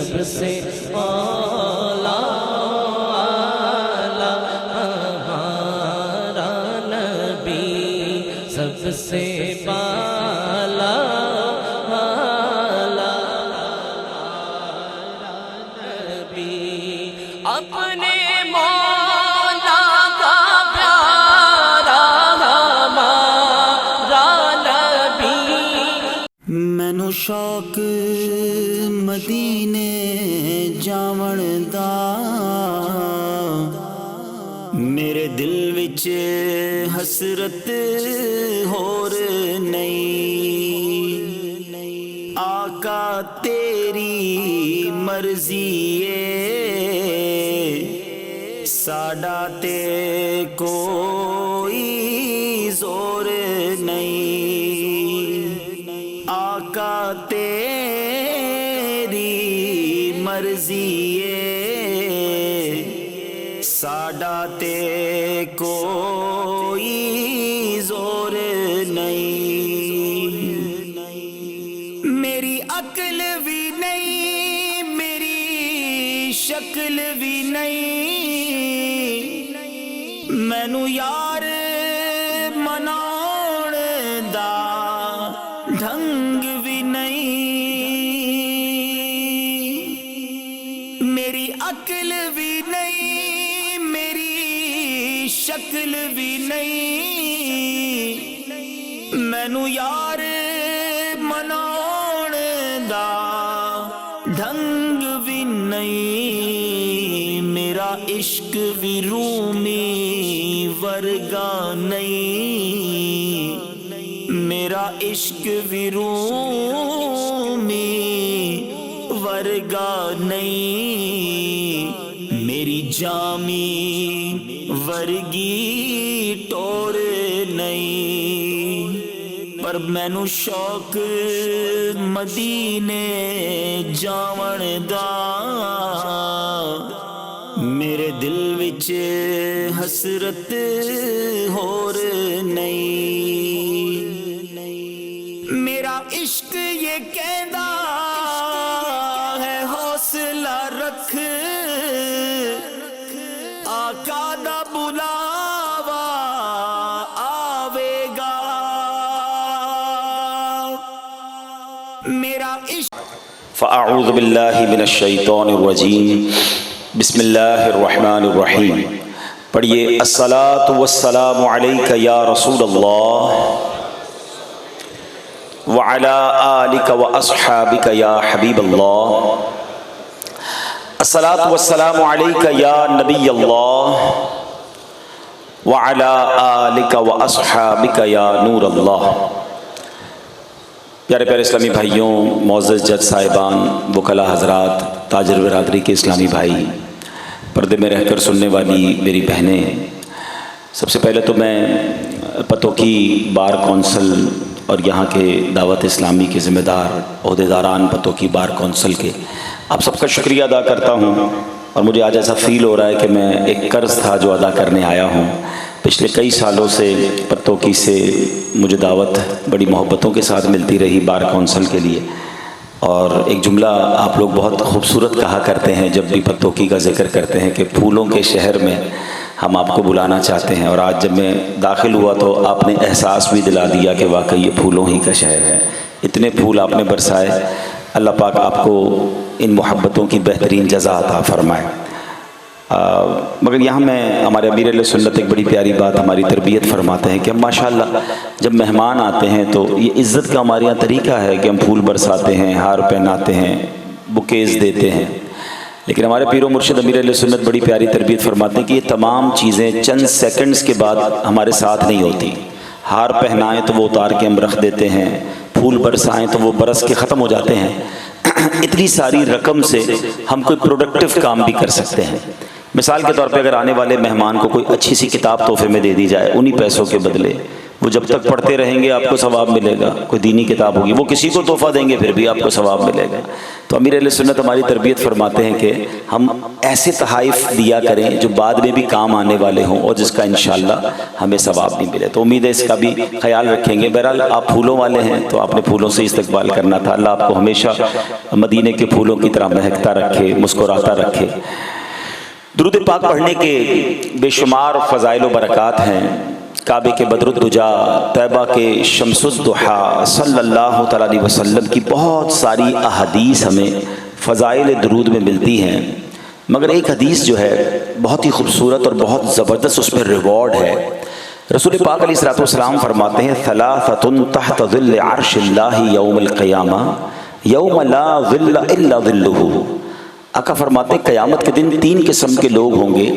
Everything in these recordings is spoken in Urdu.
سب سے اولا ہمارا نبی، سب سے بالا نبی، اپنے مولا کا پیارا ہمارا نبی۔ مینو شوق مدینے جاون دا، میرے دل وچ حسرت ہور نہیں، آقا تیری مرضی ہے، ساڈا تے کوئی زور نہیں، آقا تیری مرضی ہے، ساڈا تے کوئی زور نہیں، میری عقل بھی نہیں، میری شکل بھی نہیں، مینو یار مناؤن دا ڈھنگ بھی نہیں، میری عقل بھی نہیں، میری شکل بھی نہیں، مینو یار مناؤن دا ڈھنگ بھی نہیں، میرا عشق بھی رومی ورگا نہیں، میرا عشق بھی رومی ورگا نہیں، میری جامی ورگی ٹور نہیں، پر مینو شوق مدینے جاون دا، میرے دل وچ حسرت ہور نہیں، میرا عشق یہ کہندا ہے حوصلہ رکھ، آقا دا بلاوا آوے گا، میرا عشق۔ فاعوذ باللہ من الشیطان الرجیم، بسم اللہ الرحمن الرحیم۔ پڑھیے الصلاۃ والسلام علیک یا رسول اللہ وعلی آلک واصحابک یا حبیب اللہ، الصلاۃ والسلام علیک یا نبی اللہ وعلی آلک واصحابک یا نور اللہ۔ پیارے پیارے اسلامی بھائیوں، معزز جج صاحبان، وکلاء حضرات، تاجر برادری کے اسلامی بھائی، پردے میں رہ کر سننے والی میری بہنیں، سب سے پہلے تو میں پتوکی بار کونسل اور یہاں کے دعوت اسلامی کے ذمہ دار عہدیداران پتوکی بار کونسل کے آپ سب کا شکریہ ادا کرتا ہوں، اور مجھے آج ایسا فیل ہو رہا ہے کہ میں ایک قرض تھا جو ادا کرنے آیا ہوں۔ پچھلے کئی سالوں سے پتوکی سے مجھے دعوت بڑی محبتوں کے ساتھ ملتی رہی بار کونسل کے لیے، اور ایک جملہ آپ لوگ بہت خوبصورت کہا کرتے ہیں جب بھی پتوکی کا ذکر کرتے ہیں کہ پھولوں کے شہر میں ہم آپ کو بلانا چاہتے ہیں، اور آج جب میں داخل ہوا تو آپ نے احساس بھی دلا دیا کہ واقعی یہ پھولوں ہی کا شہر ہے، اتنے پھول آپ نے برسائے۔ اللہ پاک آپ کو ان محبتوں کی بہترین جزا عطا فرمائے۔ مگر یہاں میں ہمارے امیر علیہ سنت ایک بڑی پیاری بات ہماری تربیت فرماتے ہیں کہ ہم ماشاءاللہ جب مہمان آتے ہیں تو یہ عزت کا ہمارے یہاں طریقہ ہے کہ ہم پھول برساتے ہیں، ہار پہناتے ہیں، بکیز دیتے ہیں، لیکن ہمارے پیر و مرشد امیر علیہ سنت بڑی پیاری تربیت فرماتے ہیں کہ یہ تمام چیزیں چند سیکنڈز کے بعد ہمارے ساتھ نہیں ہوتی۔ ہار پہنائیں تو وہ اتار کے ہم رکھ دیتے ہیں، پھول برسائیں تو وہ برس کے ختم ہو جاتے ہیں۔ اتنی ساری رقم سے ہم کوئی پروڈکٹیو کام بھی کر سکتے ہیں۔ مثال کے طور پہ اگر آنے والے مہمان کو کوئی اچھی سی کتاب تحفے میں دے دی جائے، انہی پیسوں کے بدلے وہ جب تک پڑھتے رہیں گے آپ کو ثواب ملے گا. کوئی دینی کتاب ہوگی وہ کسی کو تحفہ دیں گے پھر بھی آپ کو ثواب ملے گا. تو امیر اہل سنت ہماری تربیت فرماتے ہیں کہ ہم ایسے تحائف دیا کریں جو بعد میں بھی کام آنے والے ہوں اور جس کا انشاءاللہ ہمیں ثواب نہیں ملے. تو امید ہے اس کا بھی خیال رکھیں گے. بہرحال آپ پھولوں والے ہیں تو آپ نے پھولوں سے استقبال کرنا تھا. اللہ آپ کو ہمیشہ مدینے کے پھولوں کی طرح مہکتا رکھے, مسکراتا رکھے. درود پاک پڑھنے کے بے شمار فضائل و برکات ہیں. کعبے کے بدر الدجا, طیبہ کے شمس الضحیٰ صلی اللہ تعالیٰ علیہ وسلم کی بہت ساری احادیث ہمیں فضائل درود میں ملتی ہیں. مگر ایک حدیث جو ہے بہت ہی خوبصورت اور بہت زبردست, اس میں ریوارڈ ہے. رسول پاک علیہ الصلوۃ والسلام فرماتے ہیں ثلاثۃ تحت ظل عرش اللہ یوم القیامہ یوم لا ظل الا ظلہ. آقا فرماتے ہیں قیامت کے دن 3 قسم کے لوگ ہوں گے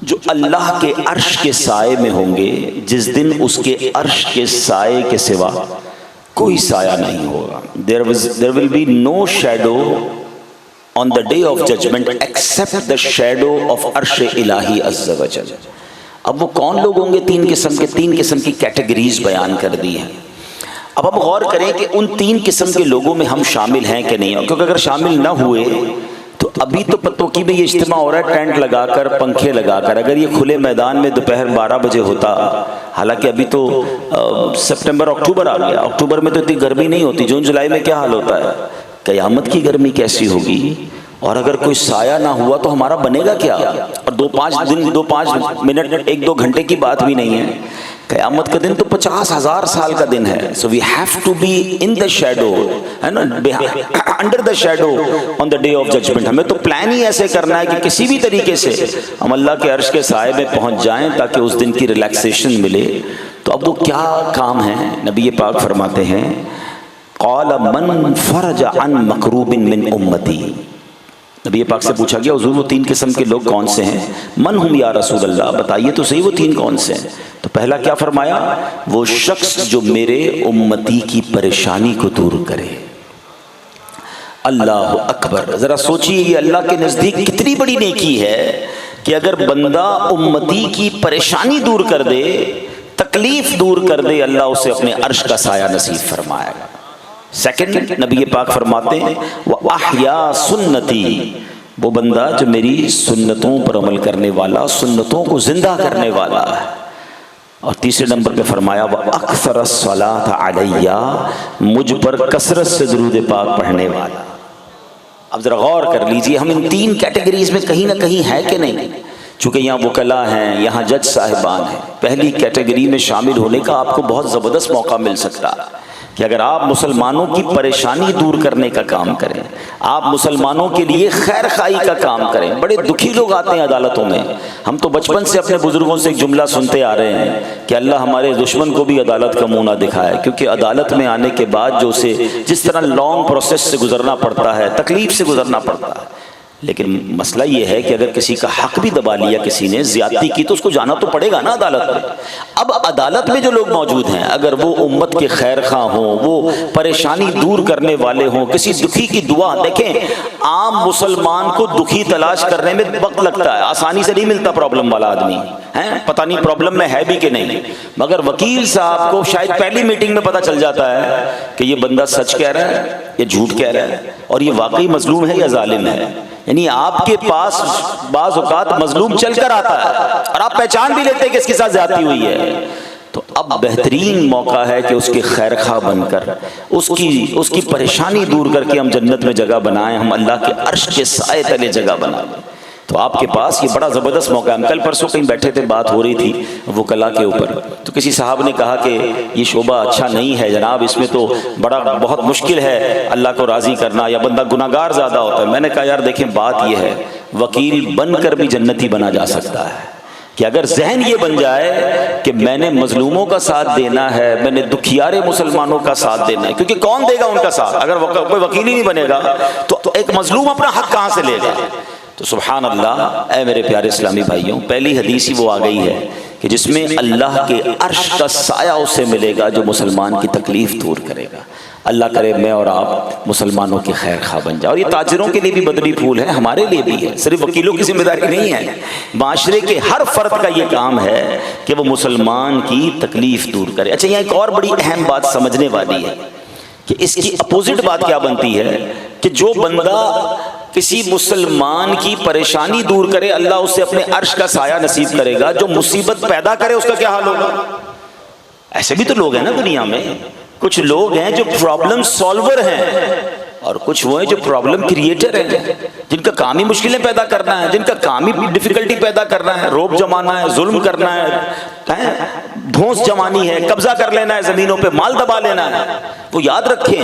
جو اللہ کے عرش کے سائے میں ہوں گے جس دن اس کے عرش کے سائے کے سوا کوئی سایہ نہیں ہوگا. There will be no shadow on the day of judgment except the shadow of عرش الہی عز و جل. اب وہ کون لوگ ہوں گے؟ 3 قسم کے, 3 قسم کی کیٹیگریز بیان کر دی ہیں. اب ہم غور کریں کہ ان 3 قسم کے لوگوں میں ہم شامل ہیں کہ نہیں, کیونکہ اگر شامل نہ ہوئے تو ابھی تو پتوکی میں یہ اجتماع ہو رہا ہے ٹینٹ لگا کر, پنکھے لگا کر. اگر یہ کھلے میدان میں دوپہر 12 بجے ہوتا, حالانکہ ابھی تو سپٹمبر اکتوبر آ گیا, اکتوبر میں تو اتنی گرمی نہیں ہوتی, جون جولائی میں کیا حال ہوتا ہے, قیامت کی گرمی کیسی ہوگی. اور اگر کوئی سایہ نہ ہوا تو ہمارا بنے گا کیا؟ اور 2-5 دن 2-5 منٹ 1-2 گھنٹے کی بات بھی نہیں ہے. قیامت کا دن تو 50,000 سال کا دن ہے. So we have to be in the shadow, ہے نا, under the shadow on the day of judgment. ہمیں تو پلان ہی ایسے کرنا ہے کہ کسی بھی طریقے سے ہم اللہ کے عرش کے سائے میں پہنچ جائیں تاکہ اس دن کی ریلیکسیشن ملے. تو اب وہ کیا کام ہے؟ نبی پاک فرماتے ہیں قال من فرج عن مکروب من امتی. نبی پاک سے پوچھا گیا حضور وہ 3 قسم کے لوگ کون سے ہیں؟ من ہم یا رسول اللہ, بتائیے تو صحیح وہ 3 کون سے ہیں. تو پہلا کیا فرمایا؟ وہ شخص جو میرے امتی کی پریشانی کو دور کرے. اللہ اکبر, ذرا سوچئے یہ اللہ کے نزدیک کتنی بڑی نیکی ہے کہ اگر بندہ امتی کی پریشانی دور کر دے, تکلیف دور کر دے, اللہ اسے اپنے عرش کا سایہ نصیب فرمائے گا. سیکنڈ, نبی پاک فرماتے ہیں وَأَحْيَا سُنَّتِي, وہ بندہ جو میری سنتوں پر عمل کرنے والا, سنتوں کو زندہ کرنے والا ہے. اور تیسرے نمبر پہ فرمایا وَأَكْثَرَ الصَّلَاةَ عَلَيَّ, مجھ پر کثرت سے درود پاک پڑھنے والا. اب ذرا غور کر لیجئے ہم ان 3 کیٹیگریز میں کہیں نہ کہیں ہے کہ نہیں. چونکہ یہاں وکلا ہیں, یہاں جج صاحبان ہیں, پہلی کیٹیگری میں شامل ہونے کا آپ کو بہت زبردست موقع مل سکتا ہے کہ اگر آپ مسلمانوں کی پریشانی دور کرنے کا کام کریں, آپ مسلمانوں کے لیے خیر خواہی کا کام کریں. بڑے دکھی لوگ آتے ہیں عدالتوں میں. ہم تو بچپن سے اپنے بزرگوں سے ایک جملہ سنتے آ رہے ہیں کہ اللہ ہمارے دشمن کو بھی عدالت کا منہ نہ دکھائے, کیونکہ عدالت میں آنے کے بعد جو اسے جس طرح لانگ پروسیس سے گزرنا پڑتا ہے, تکلیف سے گزرنا پڑتا ہے. لیکن مسئلہ یہ ہے کہ اگر کسی کا حق بھی دبا لیا, کسی نے زیادتی کی, تو اس کو جانا تو پڑے گا نا عدالت میں. اب عدالت میں جو لوگ موجود ہیں اگر وہ امت کے خیر خواہ ہوں, وہ پریشانی دور کرنے والے ہوں, کسی دکھی کی دعا, دیکھیں عام مسلمان کو دکھی تلاش کرنے میں وقت لگتا ہے, آسانی سے نہیں ملتا پرابلم والا آدمی ہے, پتہ نہیں پرابلم میں ہے بھی کہ نہیں. مگر وکیل صاحب کو شاید پہلی میٹنگ میں پتہ چل جاتا ہے کہ یہ بندہ سچ کہہ رہا ہے یا جھوٹ کہہ رہا ہے, اور یہ واقعی مظلوم ہے یا ظالم ہے. یعنی آپ کے پاس بعض اوقات مظلوم چل کر آتا ہے اور آپ پہچان بھی لیتے ہیں کہ اس کے ساتھ زیادتی ہوئی ہے. تو اب بہترین موقع ہے کہ اس کے خیر خواہ بن کر اس کی پریشانی دور کر کے ہم جنت میں جگہ بنائیں, ہم اللہ کے عرش کے سائے تلے جگہ بنائیں. تو آپ کے پاس یہ بڑا زبردست موقع ہے. ہم کل پرسوں کہیں بیٹھے تھے, بات ہو رہی تھی وکلا کے اوپر, تو کسی صاحب نے کہا کہ یہ شعبہ اچھا نہیں ہے جناب, اس میں تو بہت مشکل ہے اللہ کو راضی کرنا, یا بندہ گناہگار زیادہ ہوتا ہے. میں نے کہا یار دیکھیں بات یہ ہے, وکیل بن کر بھی جنتی بنا جا سکتا ہے کہ اگر ذہن یہ بن جائے کہ میں نے مظلوموں کا ساتھ دینا ہے, میں نے دکھیارے مسلمانوں کا ساتھ دینا ہے, کیونکہ کون دے گا ان کا ساتھ اگر کوئی وکیل ہی نہیں بنے گا تو ایک مظلوم اپنا حق کہاں سے لے گا. تو سبحان اللہ, اے میرے پیارے اسلامی بھائیوں, پہلی حدیث ہی وہ آ گئی ہے کہ جس میں اللہ کے عرش کا سایہ اسے ملے گا جو مسلمان کی تکلیف دور کرے گا. اللہ کرے میں اور آپ مسلمانوں کے خیر خواہ بن جائیں. اور یہ تاجروں کے لیے بھی بدری پھول ہے, ہمارے لیے بھی ہے, صرف وکیلوں کی ذمہ داری نہیں ہے. معاشرے کے ہر فرد کا یہ کام ہے کہ وہ مسلمان کی تکلیف دور کرے. اچھا, یہاں ایک اور بڑی اہم بات سمجھنے والی ہے کہ اس کی اپوزٹ بات کیا بنتی ہے کہ جو بندہ کسی مسلمان کی پریشانی دور کرے اللہ اسے اپنے عرش کا سایہ نصیب کرے گا. جو مصیبت پیدا کرے اس کا کیا حال ہوگا؟ ایسے بھی تو لوگ ہیں نا دنیا میں, کچھ لوگ ہیں جو پرابلم سالور ہیں اور کچھ وہ ہیں جو پرابلم کریٹر ہیں, جن کا کام ہی مشکلیں پیدا کرنا ہے, جن کا کام ہی ڈیفیکلٹی پیدا کرنا ہے, روب جمانا ہے, ظلم کرنا ہے, دھونس جمانی ہے, قبضہ کر لینا ہے زمینوں پہ, مال دبا لینا ہے. وہ یاد رکھیں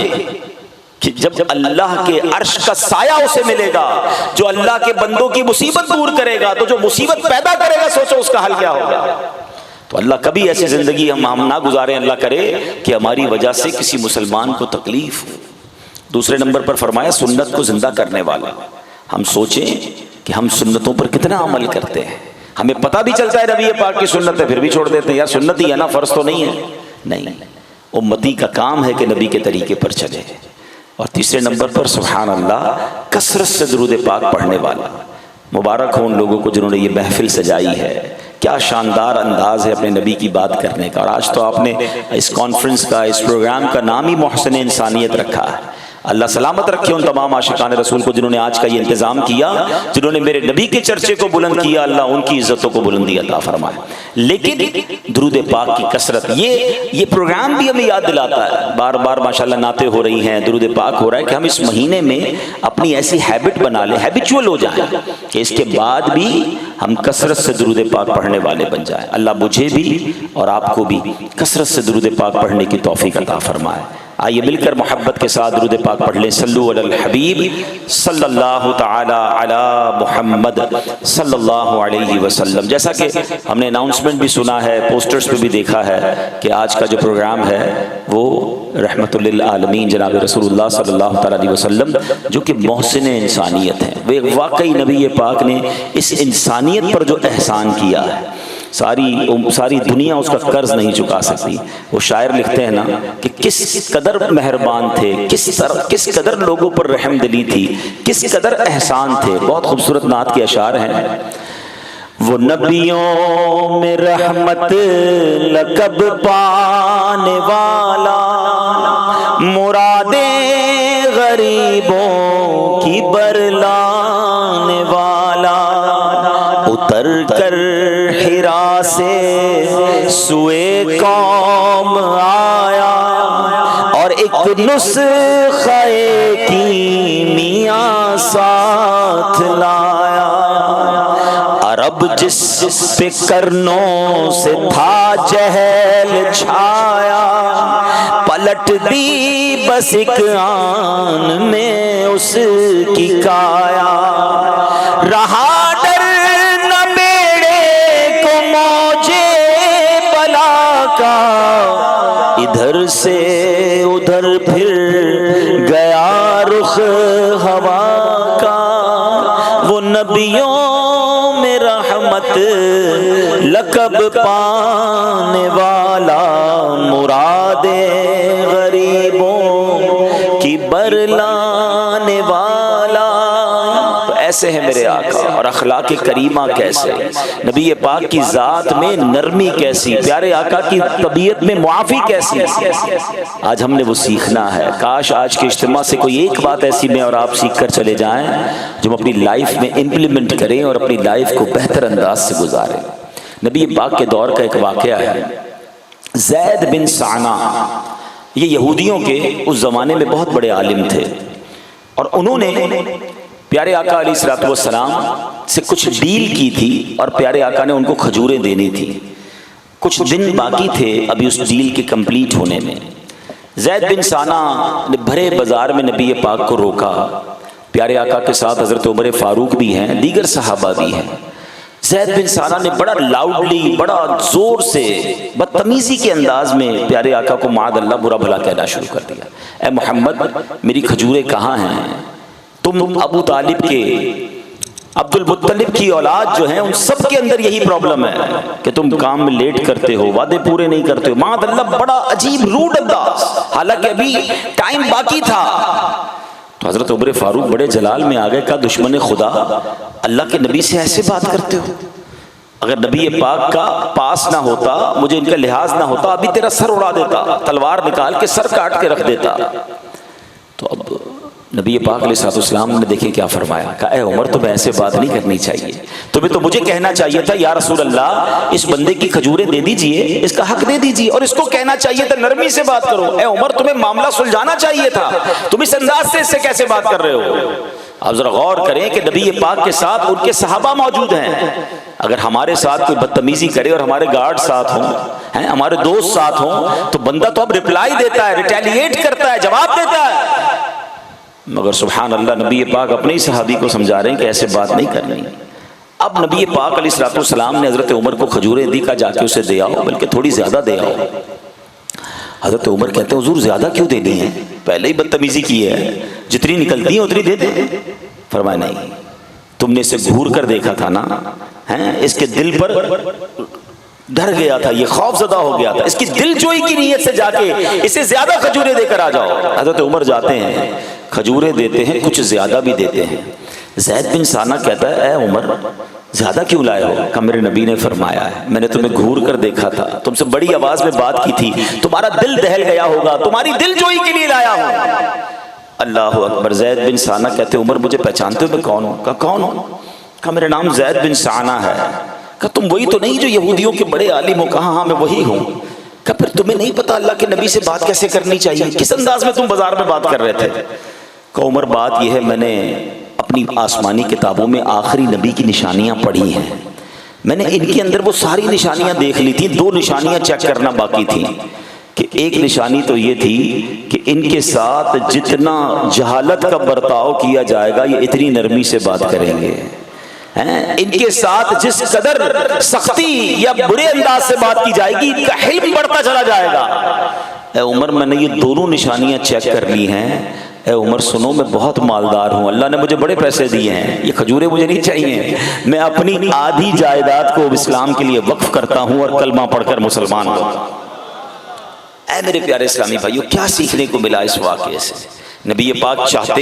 کہ جب اللہ کے عرش کا سایہ اسے ملے گا, جو اللہ کے بندوں کی مصیبت دور کرے گا, تو جو مصیبت پیدا کرے گا سوچو اس کا حل کیا ہوگا. تو اللہ کبھی ایسی زندگی ہم نہ گزاریں, اللہ کرے کہ ہماری وجہ سے کسی مسلمان کو تکلیف ہو. دوسرے نمبر پر فرمایا سنت کو زندہ کرنے والا. ہم سوچیں کہ ہم سنتوں پر کتنا عمل کرتے ہیں. ہمیں پتہ بھی چلتا ہے نبی پاک کی سنت ہے, پھر بھی چھوڑ دیتے ہیں, یار سنت ہی ہے نا, فرض تو نہیں ہے. نہیں, امتی کا کام ہے کہ نبی کے طریقے پر چلے. اور تیسرے نمبر پر سبحان اللہ کثرت سے درود پاک پڑھنے والا. مبارک ہو ان لوگوں کو جنہوں نے یہ محفل سجائی ہے. کیا شاندار انداز ہے اپنے نبی کی بات کرنے کا. اور آج تو آپ نے اس کانفرنس کا, اس پروگرام کا نام ہی محسن انسانیت رکھا ہے. اللہ سلامت رکھے ان تمام عاشقان رسول کو جنہوں نے آج کا یہ انتظام کیا, جنہوں نے میرے نبی کے چرچے کو بلند کیا. اللہ ان کی عزتوں کو بلندی عطا فرمائے. لیکن درود پاک کی کثرت, یہ پروگرام بھی ہمیں یاد دلاتا ہے. بار بار ماشاءاللہ نعتیں ہو رہی ہیں, درود پاک ہو رہا ہے, کہ ہم اس مہینے میں اپنی ایسی ہیبٹ بنا لیں, ہیبیچول ہو جائیں کہ اس کے بعد بھی ہم کثرت سے درود پاک پڑھنے والے بن جائیں. اللہ مجھے بھی اور آپ کو بھی کثرت سے درود پاک پڑھنے کی توفیق عطا فرمائے. آئیے مل کر محبت کے ساتھ درود پاک پڑھ لیں. صلو علی الحبیب صلی اللہ تعالی علی محمد صلی اللہ علیہ وسلم. جیسا کہ ہم نے اناؤنسمنٹ بھی سنا ہے, پوسٹرز پہ بھی دیکھا ہے کہ آج کا جو پروگرام ہے وہ رحمت للعالمین جناب رسول اللہ صلی اللہ تعالی علیہ وسلم, جو کہ محسن انسانیت ہیں. وہ واقعی نبی پاک نے اس انسانیت پر جو احسان کیا ہے, ساری دنیا اس کا قرض نہیں چکا سکتی. وہ شاعر لکھتے ہیں نا کہ کس قدر مہربان تھے, کس قدر لوگوں پر رحم دلی تھی, کس قدر احسان تھے. بہت خوبصورت نعت کے اشعار ہیں. وہ نبیوں میں رحمت لقب پانے والا, مرادیں غریبوں کی برلانے والا, اتر کر حرا سے سوئے قوم آیا اور ایک نسخہ کیمیا ساتھ لایا. عرب جس پہ کرنوں سے تھا جہل چھایا, پلٹ دی بس ایک آن میں اس کی کایا. رہا ڈر نہ بیڑے کو موجے بلا کا, ادھر سے ادھر پھر گیا رخ ہوا کا. وہ نبیوں میں رحمت لقب پانے والا, مراد غریبوں کی برلانے والا. تو ایسے ہیں میرے آقا, اور اخلاق کریمہ کیسے, نبی پاک کی ذات میں نرمی کیسی, پیارے آقا کی طبیعت میں معافی کیسی. آج ہم نے وہ سیکھنا ہے. کاش آج کے اجتماع سے کوئی ایک بات ایسی میں اور آپ سیکھ کر چلے جائیں جو ہم اپنی لائف میں امپلیمنٹ کریں اور اپنی لائف کو بہتر انداز سے گزاریں. نبی پاک کے دور کا ایک واقعہ ہے. زید بن سعنا, یہ یہودیوں کے اس زمانے میں بہت بڑے عالم تھے, اور انہوں نے پیارے آقا علیہ الصلوۃ والسلام سے کچھ ڈیل کی تھی, اور پیارے آقا نے ان کو کھجوریں دینی تھی. کچھ دن باقی تھے ابھی اس ڈیل کے کمپلیٹ ہونے میں. زید بن سعنا نے بھرے بازار میں نبی پاک کو روکا. پیارے آقا کے ساتھ حضرت عمر فاروق بھی ہیں, دیگر صحابہ بھی ہیں. زید بن سعنا نے بڑا لاؤڈلی, بڑا زور سے, بدتمیزی کے انداز میں پیارے آقا کو معاذ اللہ برا بھلا کہنا شروع کر دیا. اے محمد, میری کھجوریں کہاں ہیں؟ تم ابو طالب کے عبد المطلب کی اولاد جو ہیں ان سب کے اندر یہی پرابلم ہے کہ تم کام میں لیٹ کرتے ہو، وعدے پورے نہیں کرتے ہو، معاذ اللہ بڑا عجیب روڈ انداز، حالانکہ ابھی ٹائم باقی تھا۔ تو حضرت عمر فاروق بڑے جلال میں آ گئے، کہا دشمن خدا اللہ کے نبی سے ایسے بات کرتے ہو؟ اگر نبی پاک کا پاس نہ ہوتا، مجھے ان کا لحاظ نہ ہوتا، ابھی تیرا سر اڑا دیتا، تلوار نکال کے سر کاٹ کے رکھ دیتا۔ تو اب نبی پاک علیہ السلام نے دیکھیں کیا فرمایا، کہا اے عمر تمہیں ایسے بات نہیں کرنی چاہیے، تمہیں تو مجھے کہنا چاہیے تھا یا رسول اللہ اس بندے کی کھجوریں دے دیجئے، اس کا حق دے دیجئے، اور اس کو کہنا چاہیے تھا نرمی سے بات کرو۔ اے عمر تمہیں معاملہ سلجھانا چاہیے تھا، تم اس انداز سے اس سے کیسے بات کر رہے ہو؟ آپ ذرا غور کریں کہ نبی پاک کے ساتھ ان کے صحابہ موجود ہیں، اگر ہمارے ساتھ کوئی بدتمیزی کرے اور ہمارے گارڈ ساتھ ہوں، ہمارے دوست ساتھ ہوں، تو بندہ تو اب ریپلائی دیتا ہے، ریٹیلیٹ کرتا ہے، جواب دیتا ہے، مگر سبحان اللہ نبی پاک اپنے ہی صحابی کو سمجھا رہے ہیں کہ ایسے بات نہیں کرنی۔ اب نبی پاک علیہ السلام نے حضرت عمر کو کھجوریں دی، کا جا کے اسے دے آؤ، بلکہ تھوڑی زیادہ دے آؤ۔ حضرت عمر کہتے ہیں حضور زیادہ کیوں دے دی ہیں، پہلے ہی بدتمیزی کی ہے، جتنی نکلتی ہیں اتنی دے دیں۔ فرمایا نہیں، تم نے اسے گھور کر دیکھا تھا نا، اس کے دل پر ڈر گیا تھا، یہ خوف زدہ ہو گیا تھا، اس کی دل جوئی کی نیت سے جا کے اسے زیادہ کھجوریں دے کر آ جاؤ۔ حضرت عمر جاتے ہیں، کھجوریں دیتے ہیں، کچھ زیادہ بھی دیتے ہیں۔ زید بن ثانہ کہتا ہے اے عمر زیادہ کیوں لائے ہو؟ کہ میرے نبی نے فرمایا ہے، میں نے تمہیں گھور کر دیکھا تھا، تم سے بڑی آواز میں بات کی تھی، تمہارا دل دہل گیا ہوگا، تمہاری دل جوئی کے لیے لایا ہوں۔ اللہ اکبر۔ زید بن ثانہ کہتے عمر مجھے پہچانتے ہو میں کون ہوں؟ کہا کون ہوں؟ کہا میرا نام زید بن ثانہ ہے۔ کہا تم وہی تو نہیں جو یہودیوں کے بڑے عالم ہو؟ کہا ہاں میں وہی ہوں۔ کہا پھر تمہیں نہیں پتا اللہ کے نبی سے بات کیسے کرنی چاہیے؟ کس انداز میں تم بازار میں بات کر رہے تھے؟ کہ عمر بات یہ ہے، میں نے اپنی آسمانی کتابوں میں آخری نبی کی نشانیاں پڑھی ہیں، میں نے ان کے اندر وہ ساری نشانیاں دیکھ لی تھی، 2 نشانیاں چیک کرنا باقی تھیں۔ کہ ایک نشانی تو یہ تھی کہ ان کے ساتھ جتنا جہالت کا برتاؤ کیا جائے گا یہ اتنی نرمی سے بات کریں گے، ان کے ساتھ جس قدر سختی یا برے انداز سے بات کی جائے گی ان کا حلم بڑھتا چلا جائے گا۔ اے عمر میں نے یہ دونوں نشانیاں چیک کر لی ہیں، اے عمر سنو میں بہت مالدار ہوں، اللہ نے مجھے بڑے پیسے دیے ہیں، یہ کھجوریں مجھے نہیں چاہیے، میں اپنی آدھی جائیداد کو اسلام کے لیے وقف کرتا ہوں اور کلمہ پڑھ کر مسلمان ہوں۔ اے میرے پیارے اسلامی بھائیو، کیا سیکھنے کو ملا اس واقعے سے؟ نبی پاک چاہتے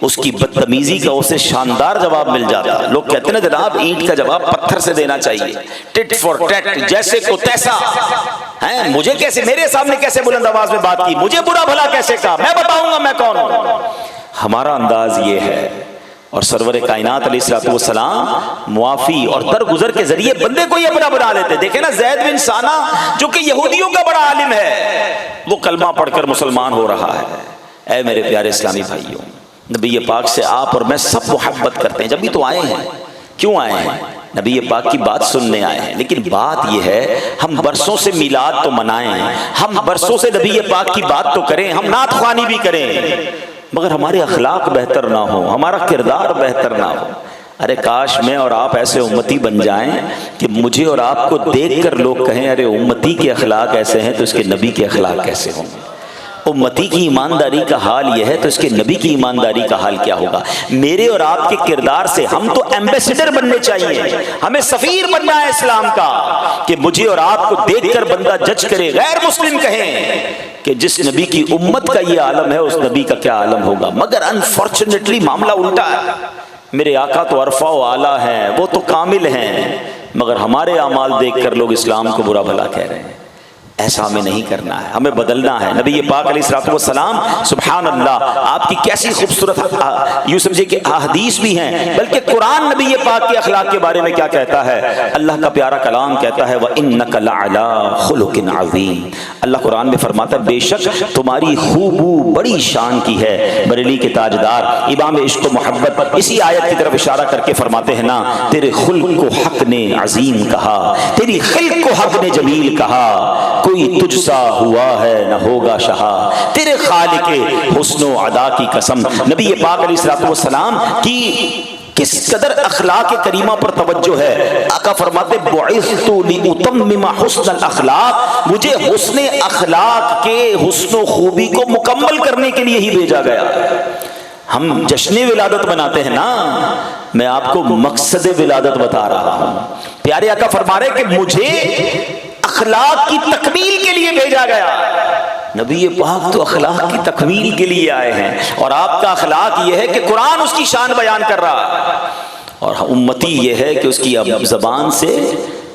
اس کی بدتمیزی کا اسے شاندار جواب مل جاتا۔ لوگ کہتے ہیں جناب اینٹ کا جواب پتھر سے دینا چاہیے، ٹٹ فور ٹیٹ، جیسے کو تیسا۔ مجھے کیسے میرے سامنے کیسے بلند آواز میں بات کی، مجھے برا بھلا کیسے کہا، میں بتاؤں گا میں کون ہوں۔ ہمارا انداز یہ ہے، اور سرور کائنات علیہ السلام معافی اور درگزر کے ذریعے بندے کو یہ اپنا بنا لیتے۔ دیکھیں نا زید بن ثانہ جو کہ یہودیوں کا بڑا عالم ہے، وہ کلمہ پڑھ کر مسلمان ہو رہا ہے۔ اے میرے پیارے اسلامی بھائیوں، نبی پاک سے آپ اور میں سب محبت کرتے ہیں، جب بھی تو آئے ہیں، کیوں آئے ہیں؟ نبی پاک کی بات سننے آئے ہیں، لیکن بات یہ ہے ہم برسوں سے میلاد تو منائیں، ہم برسوں سے نبی پاک کی بات تو کریں، ہم نعت خوانی بھی کریں، مگر ہمارے اخلاق بہتر نہ ہو، ہمارا کردار بہتر نہ ہو۔ ارے کاش میں اور آپ ایسے امتی بن جائیں کہ مجھے اور آپ کو دیکھ کر لوگ کہیں ارے امتی کے اخلاق ایسے ہیں تو اس کے نبی کے اخلاق کیسے ہوں گے؟ امتی کی ایمانداری کا حال یہ ہے تو اس کے نبی کی ایمانداری کا حال کیا ہوگا؟ میرے اور آپ کے کردار سے ہم تو ایمبیسڈر بننے چاہیے، ہمیں سفیر بننا ہے اسلام کا، کہ مجھے اور آپ کو دیکھ کر بندہ جج کرے، غیر مسلم کہیں کہ جس نبی کی امت کا یہ عالم ہے اس نبی کا کیا عالم ہوگا۔ مگر انفارچونیٹلی معاملہ الٹا ہے، میرے آقا تو عرفہ و اعلیٰ ہیں، وہ تو کامل ہیں، مگر ہمارے اعمال دیکھ کر لوگ اسلام کو برا بھلا کہہ رہے ہیں۔ ایسا ہمیں نہیں کرنا ہے، ہمیں بدلنا ہے۔ نبی پاک علیہ السلام سبحان اللہ آپ کی کیسی خوبصورت یوں سمجھے کہ احادیث بھی ہیں، بلکہ قرآن نبی پاک کے اخلاق کے بارے میں کیا کہتا ہے؟ اللہ کا پیارا کلام کہتا ہے وَإِنَّكَ لَعَلَىٰ خُلُقٍ عَظِيمٍ۔ اللہ قرآن میں فرماتا ہے بے شک تمہاری خوبو بڑی شان کی ہے۔ بریلی کے تاجدار امام عشق و محبت اسی آیت کی طرف اشارہ کر کے فرماتے ہیں نا، تیرے خلق کو حق نے عظیم کہا، تیری خلق کو حق نے جمیل کہا، کوئی تجھ سا ہوا ہے نہ ہوگا شہا، تیرے خالق حسن و عدا کی قسم۔ نبی پاک علیہ السلام کی کس قدر اخلاق کریمہ پر توجہ ہے۔ آقا فرماتے بعثت لأتمم حسن الاخلاق، مجھے حسن اخلاق کے حسن و خوبی کو مکمل کرنے کے لیے ہی بھیجا گیا۔ ہم جشن ولادت مناتے ہیں نا، میں آپ کو مقصد ولادت بتا رہا ہوں۔ پیارے آقا فرما رہے کہ مجھے اخلاق کی تکمیل کے لیے بھیجا گیا۔ نبی پاک تو اخلاق کی تکمیل کے لیے آئے ہیں، اور آپ کا اخلاق یہ ہے کہ قرآن اس کی شان بیان کر رہا ہے، اور امتی یہ ہے کہ اس کی اب زبان سے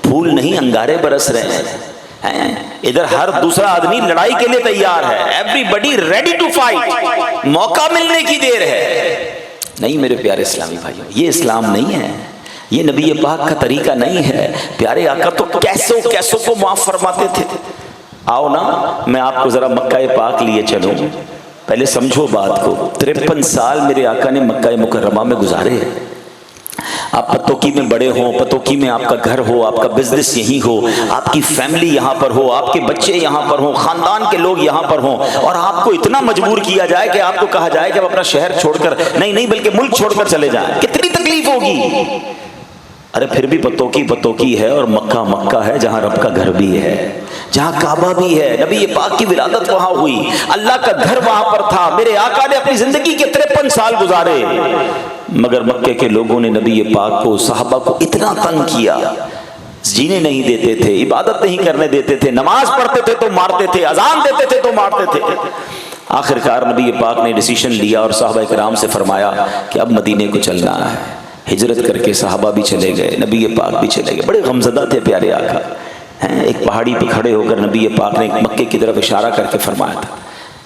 پھول نہیں انگارے برس رہے ہیں۔ ادھر ہر دوسرا آدمی لڑائی کے لیے تیار ہے، everybody ready to fight, موقع ملنے کی دیر ہے۔ نہیں میرے پیارے اسلامی بھائیو، یہ اسلام نہیں ہے، یہ نبی پاک کا طریقہ نہیں ہے۔ پیارے آقا تو کیسوں کو معاف فرماتے تھے۔ آؤ نا میں آپ کو ذرا مکہ پاک لیے چلوں، پہلے سمجھو بات کو۔ 53 سال میرے آقا نے مکہ مکرمہ میں گزارے ہیں۔ آپ پتوکی میں بڑے ہوں، پتوکی میں آپ کا گھر ہو، آپ کا بزنس یہی ہو، آپ کی فیملی یہاں پر ہو، آپ کے بچے یہاں پر ہوں، خاندان کے لوگ یہاں پر ہوں، اور آپ کو اتنا مجبور کیا جائے کہ آپ کو کہا جائے کہ آپ اپنا شہر چھوڑ کر نہیں بلکہ ملک چھوڑ کر چلے جائیں، کتنی تکلیف ہوگی۔ ارے پھر بھی پتوکی ہے، اور مکہ ہے جہاں رب کا گھر بھی ہے، جہاں کعبہ بھی ہے، نبی پاک کی ولادت وہاں ہوئی، اللہ کا گھر وہاں پر تھا۔ میرے آقا نے اپنی زندگی کے 53 سال گزارے، مگر مکے کے لوگوں نے نبی پاک کو، صحابہ کو اتنا تنگ کیا، جینے نہیں دیتے تھے، عبادت نہیں کرنے دیتے تھے، نماز پڑھتے تھے تو مارتے تھے، اذان دیتے تھے تو مارتے تھے۔ آخر کار نبی پاک نے ڈیسیشن لیا اور صحابہ کرام سے فرمایا کہ اب مدینے کو چلنا ہے۔ ہجرت کر کے صحابہ بھی چلے گئے، نبی پاک بھی چلے گئے۔ بڑے غمزدہ تھے پیارے آقا۔ ایک پہاڑی پہ کھڑے ہو کر نبی پاک نے مکے کی طرف اشارہ کر کے فرمایا تھا،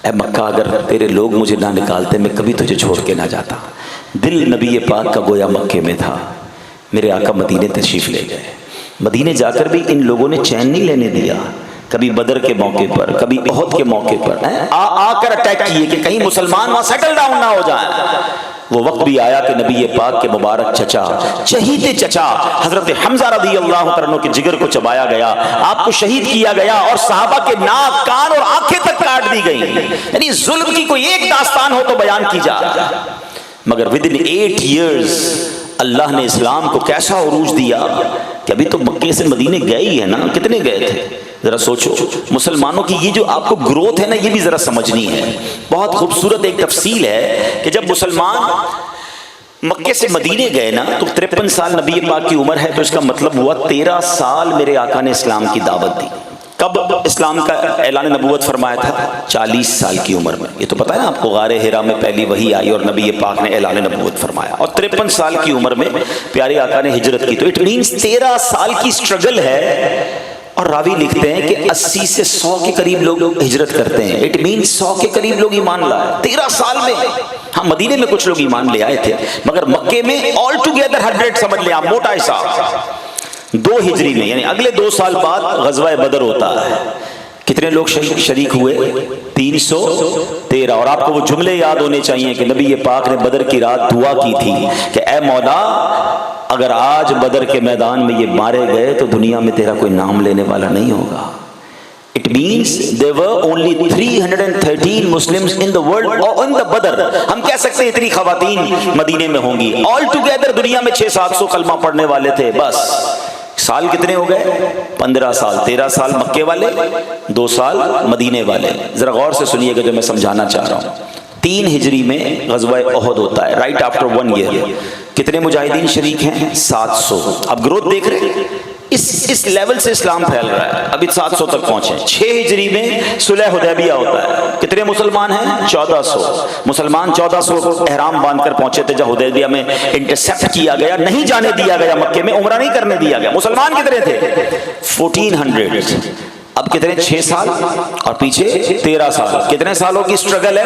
اے مکہ اگر تیرے لوگ مجھے نہ نکالتے میں کبھی تجھے چھوڑ کے نہ جاتا۔ دل نبی پاک کا گویا مکے میں تھا۔ میرے آقا مدینے تشریف لے گئے۔ مدینے جا کر بھی ان لوگوں نے چین نہیں لینے دیا، کبھی بدر کے موقع پر، کبھی احد کے موقع پر آ کر اٹیک کیے کہ کہیں مسلمان وہاں سیٹل ڈاؤن نہ ہو جائیں۔ وہ وقت بھی آیا کہ نبی پاک کے مبارک چچا، چہیتے چچا حضرت حمزہ رضی اللہ عنہ کے جگر کو چبایا گیا، آپ کو شہید کیا گیا، اور صحابہ کے ناک، کان اور آنکھیں تک کاٹ دی گئی۔ یعنی ظلم کی کوئی ایک داستان ہو تو بیان کی جائے، مگر ودن 8 ایئرز اللہ نے اسلام کو کیسا عروج دیا کہ ابھی تو مکے سے مدینے گئے ہی ہے نا، کتنے گئے تھے ذرا سوچو۔ مسلمانوں کی یہ جو آپ کو گروتھ ہے نا، یہ بھی ذرا سمجھنی ہے۔ بہت خوبصورت ایک تفصیل ہے کہ جب مسلمان مکے سے مدینے گئے نا تو 53 سال نبی پاک کی عمر ہے، تو اس کا مطلب ہوا 13 سال میرے آقا نے اسلام کی دعوت دی۔ کب اسلام کا اعلان نبوت فرمایا تھا؟ 40 سال کی عمر میں۔ یہ تو پتہ ہے نا آپ کو، غار ہرا میں پہلی وحی آئی اور نبی پاک نے اعلان نبوت فرمایا، اور 53 سال کی عمر میں پیارے آقا نے ہجرت کی۔ تو اٹ مینس 13 سال کی سٹرگل ہے، اور راوی لکھتے ہیں کہ 80 سے 100 کے قریب لوگ ہجرت کرتے ہیں۔ اٹ مینس 100 کے قریب لوگ ایمان لائے 13 سال میں۔ ہاں مدینے میں کچھ لوگ ایمان لے آئے تھے، مگر مکے میں آل ٹوگیدر 100 سمجھ لیں آپ، موٹا حساب۔ 2 ہجری میں یعنی اگلے 2 سال بعد غزوہ بدر ہوتا ہے۔ کتنے لوگ شریک ہوئے؟ 313۔ اور آپ کو وہ جملے یاد ہونے چاہیے کہ نبی پاک نے بدر کی رات دعا کی تھی کہ اے مولا اگر آج بدر کے میدان میں یہ مارے گئے تو دنیا میں تیرا کوئی نام لینے والا نہیں ہوگا۔ It means there were only 313 Muslims in the world or in the Badr۔ ہم کہہ سکتے ہیں اتنی خواتین مدینے میں ہوں گی۔ All together دنیا میں 600-700 کلمہ پڑھنے والے تھے بس۔ سال کتنے ہو گئے؟ 15 سال۔ 13 سال مکے والے، 2 سال مدینے والے۔ ذرا غور سے سنیے گا جو میں سمجھانا چاہ رہا ہوں۔ 3 ہجری میں غزوہ احد ہوتا ہے، رائٹ آفٹر 1 ایئر۔ کتنے مجاہدین شریک ہیں؟ 700۔ اب گروتھ دیکھ رہے ہیں، اس لیول سے اسلام پھیل رہا ہے، ابھی 700 تک پہنچے۔ 6 ہجری میں صلح حدیبیہ ہوتا ہے۔ کتنے مسلمان ہیں؟ 1400۔ مسلمان 1400 احرام باندھ کر پہنچے تھے جب حدیبیہ میں انٹرسیپٹ کیا گیا، نہیں جانے دیا گیا مکے میں، عمرہ نہیں کرنے دیا گیا۔ مسلمان کتنے تھے؟ 1400۔ اب کتنے؟ 6 سال اور پیچھے 13 سال۔ کتنے سالوں کی سٹرگل ہے؟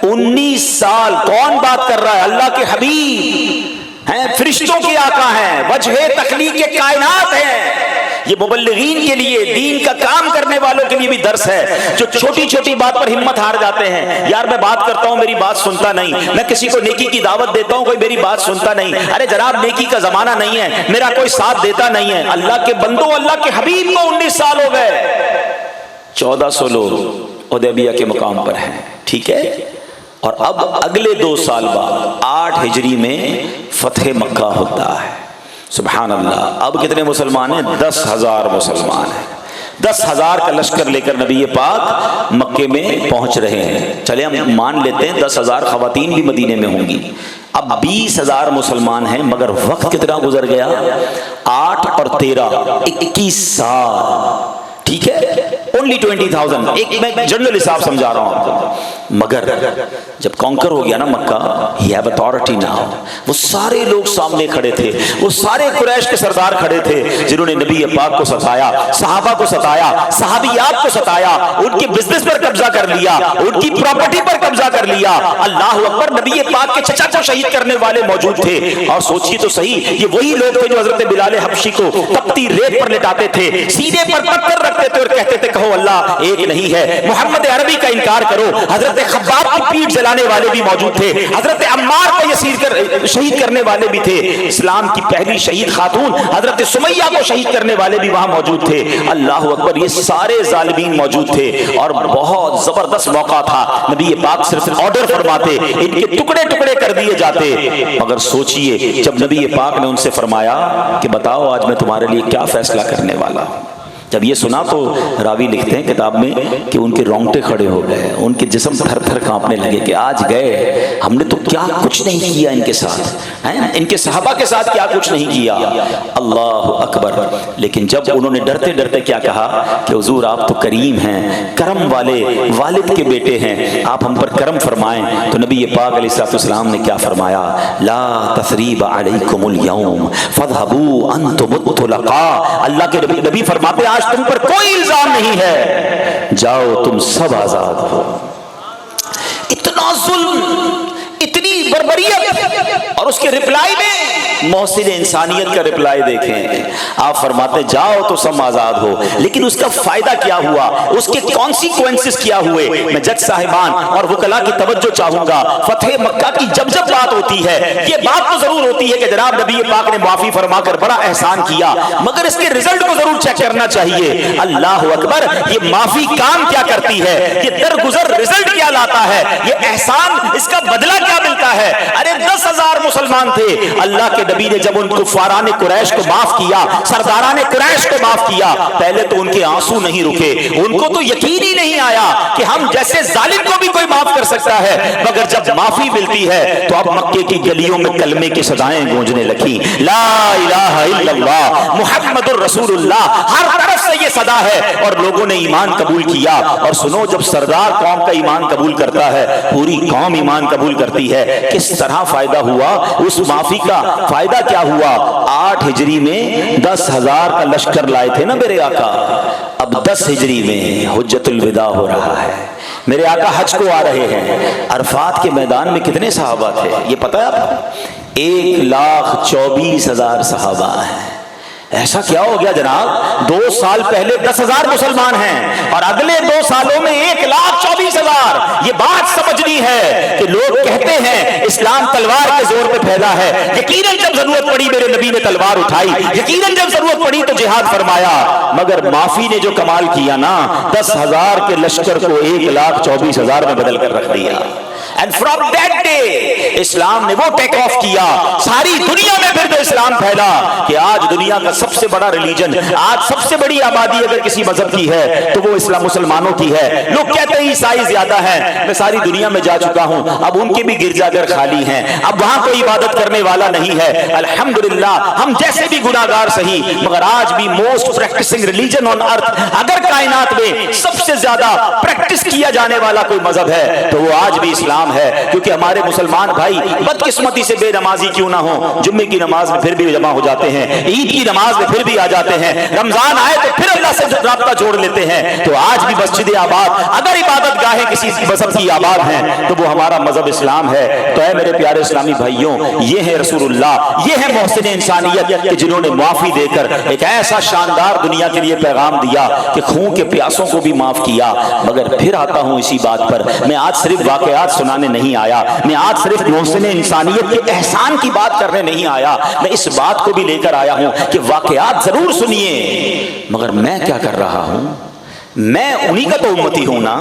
19 سال۔ کون بات کر رہا ہے؟ اللہ کے حبیب ہیں، فرشتوں کے آقا ہیں، وجہ تخلیق کے کائنات ہیں۔ یہ مبلغین کے لیے، دین کا کام کرنے والوں کے لیے بھی درس ہے، جو چھوٹی چھوٹی بات پر ہمت ہار جاتے ہیں۔ یار میں بات کرتا ہوں میری بات سنتا نہیں، میں کسی کو نیکی کی دعوت دیتا ہوں کوئی میری بات سنتا نہیں۔ ارے جناب نیکی کا زمانہ نہیں ہے، میرا کوئی ساتھ دیتا نہیں ہے۔ اللہ کے بندوں، اللہ کے حبیب کو 19 سال ہو گئے، 1400 لوگ حدیبیہ کے مقام پر ہیں، ٹھیک ہے۔ اور اب اگلے 2 سال بعد 8 ہجری میں فتح مکہ ہوتا ہے۔ سبحان اللہ۔ اب کتنے مسلمان ہیں؟ 10,000 مسلمان ہیں۔ 10,000 کا لشکر لے کر نبی پاک مکے میں پہنچ رہے ہیں. چلے ہم مان لیتے ہیں 10,000 خواتین بھی مدینے میں ہوں گی. اب 20,000 مسلمان ہیں، مگر وقت کتنا گزر گیا؟ 8 اور 13 21 سال. ٹھیک ہے، only 20,000. ایک میں جنرل حساب سمجھا رہا ہوں آپ کو. مگر جب کانکر ہو گیا نا مکہ، he have authority now. وہ سارے لوگ سامنے کھڑے تھے، وہ سارے قریش کے سردار کھڑے تھے جنہوں نے نبی پاک کو ستایا، صحابہ کو ستایا، صحابیات کو ستایا، ان کے بزنس پر قبضہ کر لیا، ان کی پراپرٹی پر قبضہ کر لیا. اللہ اکبر. نبی پاک کے چچا کو شہید کرنے والے موجود تھے. اور سوچیے تو صحیح، یہ وہی لوگ تھے جو حضرت بلال حبشی کو تپتی ریت پر لٹاتے تھے، سینے پر پتھر رکھتے تھے اور کہتے تھے کہو اللہ ایک نہیں ہے، محمد عربی کا انکار کرو. حضرت خباب کی پیٹھ جلانے والے بھی موجود تھے، حضرت عمار کو شہید کرنے والے بھی تھے، اسلام کی پہلی شہید خاتون حضرت سمیہ کو شہید کرنے والے بھی وہاں موجود تھے. اللہ اکبر. یہ سارے ظالمین موجود تھے اور بہت زبردست موقع تھا. نبی پاک صرف آرڈر فرماتے، ان کے ٹکڑے ٹکڑے کر دیے جاتے. مگر سوچئے جب نبی پاک نے ان سے فرمایا کہ بتاؤ آج میں تمہارے لیے کیا فیصلہ کرنے والا ہوں، جب یہ سنا تو راوی لکھتے ہیں کتاب میں کہ ان کے رونگٹے کھڑے ہو گئے، ان کے جسم تھر تھر کانپنے لگے کہ آج گئے ہم نے تو کیا کچھ نہیں کیا ان کے ساتھ، ان کے صحابہ کے ساتھ کیا کچھ نہیں کیا. اللہ اکبر. لیکن جب انہوں نے ڈرتے ڈرتے کیا کہا کہ حضور آپ تو کریم ہیں، کرم والے والد کے بیٹے ہیں، آپ ہم پر کرم فرمائیں. تو نبی پاک علیہ الصلوۃ والسلام نے کیا فرمایا؟ لا تثریب علیکم اليوم فاذهبوا انتم الطلقاء. اللہ کے نبی فرماتے آج تم پر کوئی الزام نہیں ہے، جاؤ تم سب آزاد ہو. اتنا ظلم، اتنی بربریت، اور اس کے ریپلائی میں محسن انسانیت کا ریپلائی دیکھیں. آپ فرماتے جاؤ تو سب آزاد ہو، لیکن اس کا فائدہ کیا ہوا، اس کے کانسیکوینسز کیا ہوئے. میں جج صاحبان اور وکلاء کی توجہ چاہوں گا. فتح مکہ کی جب جب بات ہوتی ہے یہ بات تو ضرور ہوتی ہے کہ جناب نبی پاک نے معافی فرما کر بڑا احسان کیا، مگر اس کے رزلٹ کو ضرور چیک کرنا چاہیے. اللہ اکبر. یہ معافی کام کیا کرتی ہے، یہ درگزر رزلٹ کیا لاتا ہے، یہ احسان اس کا بدلہ کیا ملتا ہے. ارے 10,000 مسلمان تھے، اللہ کے نبی نے جب ان کفاران قریش کو معاف کیا، سرداران قریش کو معاف کیا، پہلے تو ان کے آنسو نہیں رکے، ان کو تو یقین ہی نہیں آیا کہ ہم جیسے ظالم کو بھی کوئی معاف کر سکتا ہے. مگر جب معافی ملتی ہے تو اب مکے کی گلیوں میں کلمے کی صدائیں گونجنے لگی، لا الہ الا اللہ محمد الرسول اللہ. ہر طرف سے یہ صدا ہے اور لوگوں نے ایمان قبول کیا. اور سنو، جب سردار قوم کا ایمان قبول کرتا ہے پوری قوم ایمان قبول کرتی ہے. کس طرح فائدہ ہوا اس معافی کا؟ فائدہ کیا ہوا؟ 8 ہجری میں 10,000 کا لشکر لائے تھے نا میرے آقا. اب 10 ہجری میں حجت الوداع ہو رہا ہے، میرے آقا حج کو آ رہے ہیں. عرفات کے میدان میں کتنے صحابہ تھے یہ پتہ ہے آپ کو؟ 1,24,000 صحابہ ہیں. ایسا کیا ہو گیا جناب؟ 2 سال پہلے 10,000 مسلمان ہیں اور اگلے 2 سالوں میں 1,24,000. یہ بات سمجھنی ہے کہ لوگ کہتے ہیں اسلام تلوار کے زور پہ پھیلا ہے. یقیناً جب ضرورت پڑی میرے نبی نے تلوار اٹھائی، یقیناً جب ضرورت پڑی تو جہاد فرمایا. مگر معافی نے جو کمال کیا نا، 10,000 کے لشکر کو 1,24,000 میں بدل کر رکھ دیا. And from that day اسلام نے وہ ٹیک آف کیا ساری دنیا میں. پھر تو اسلام پھیلا کہ آج دنیا کا سب سے بڑا ریلیجن، آج سب سے بڑی آبادی اگر کسی مذہب کی ہے تو وہ اسلام مسلمانوں کی ہے. لوگ کہتے ہیں عیسائی زیادہ ہیں، میں ساری دنیا میں جا چکا ہوں، اب ان کے بھی گرجا گھر خالی ہیں، اب وہاں کوئی عبادت کرنے والا نہیں ہے. الحمدللہ ہم جیسے بھی گناہگار صحیح، مگر آج بھی موسٹ پریکٹسنگ ریلیجن آن ارتھ، اگر کائنات میں سب سے زیادہ پریکٹس کیا جانے والا کوئی مذہب ہے تو وہ آج بھی اسلام ہے. کیونکہ ہمارے مسلمان بھائی بدقسمتی سے بے نمازی کیوں نہ ہو، جمعے کی نماز میں پھر بھی جمع ہو جاتے ہیں، عید کی نماز میں پھر بھی آ جاتے ہیں، رمضان آئے تو پھر اللہ سے رابطہ جوڑ لیتے ہیں. تو آج بھی مسجد آباد اگر عبادت گاہیں کسی مذہب کی آباد ہیں تو وہ ہمارا مذہب اسلام ہے. تو اے میرے پیارے اسلامی بھائیوں، یہ ہے رسول اللہ، یہ ہے محسن انسانیت کہ جنہوں نے معافی دے کر ایک ایسا شاندار دنیا کے لیے پیغام دیا کہ خون کے پیاسوں کو بھی معاف کیا. مگر پھر آتا ہوں اسی بات پر، میں آج صرف واقعات سنانے نہیں آیا، میں آج صرف محسن انسانیت کے احسان کی بات کرنے نہیں آیا، میں اس بات کو بھی لے کر آیا ہوں کہ واقعات ضرور سنیے، مگر میں کیا کر رہا ہوں؟ میں انہی کا تو امتی ہوں نا.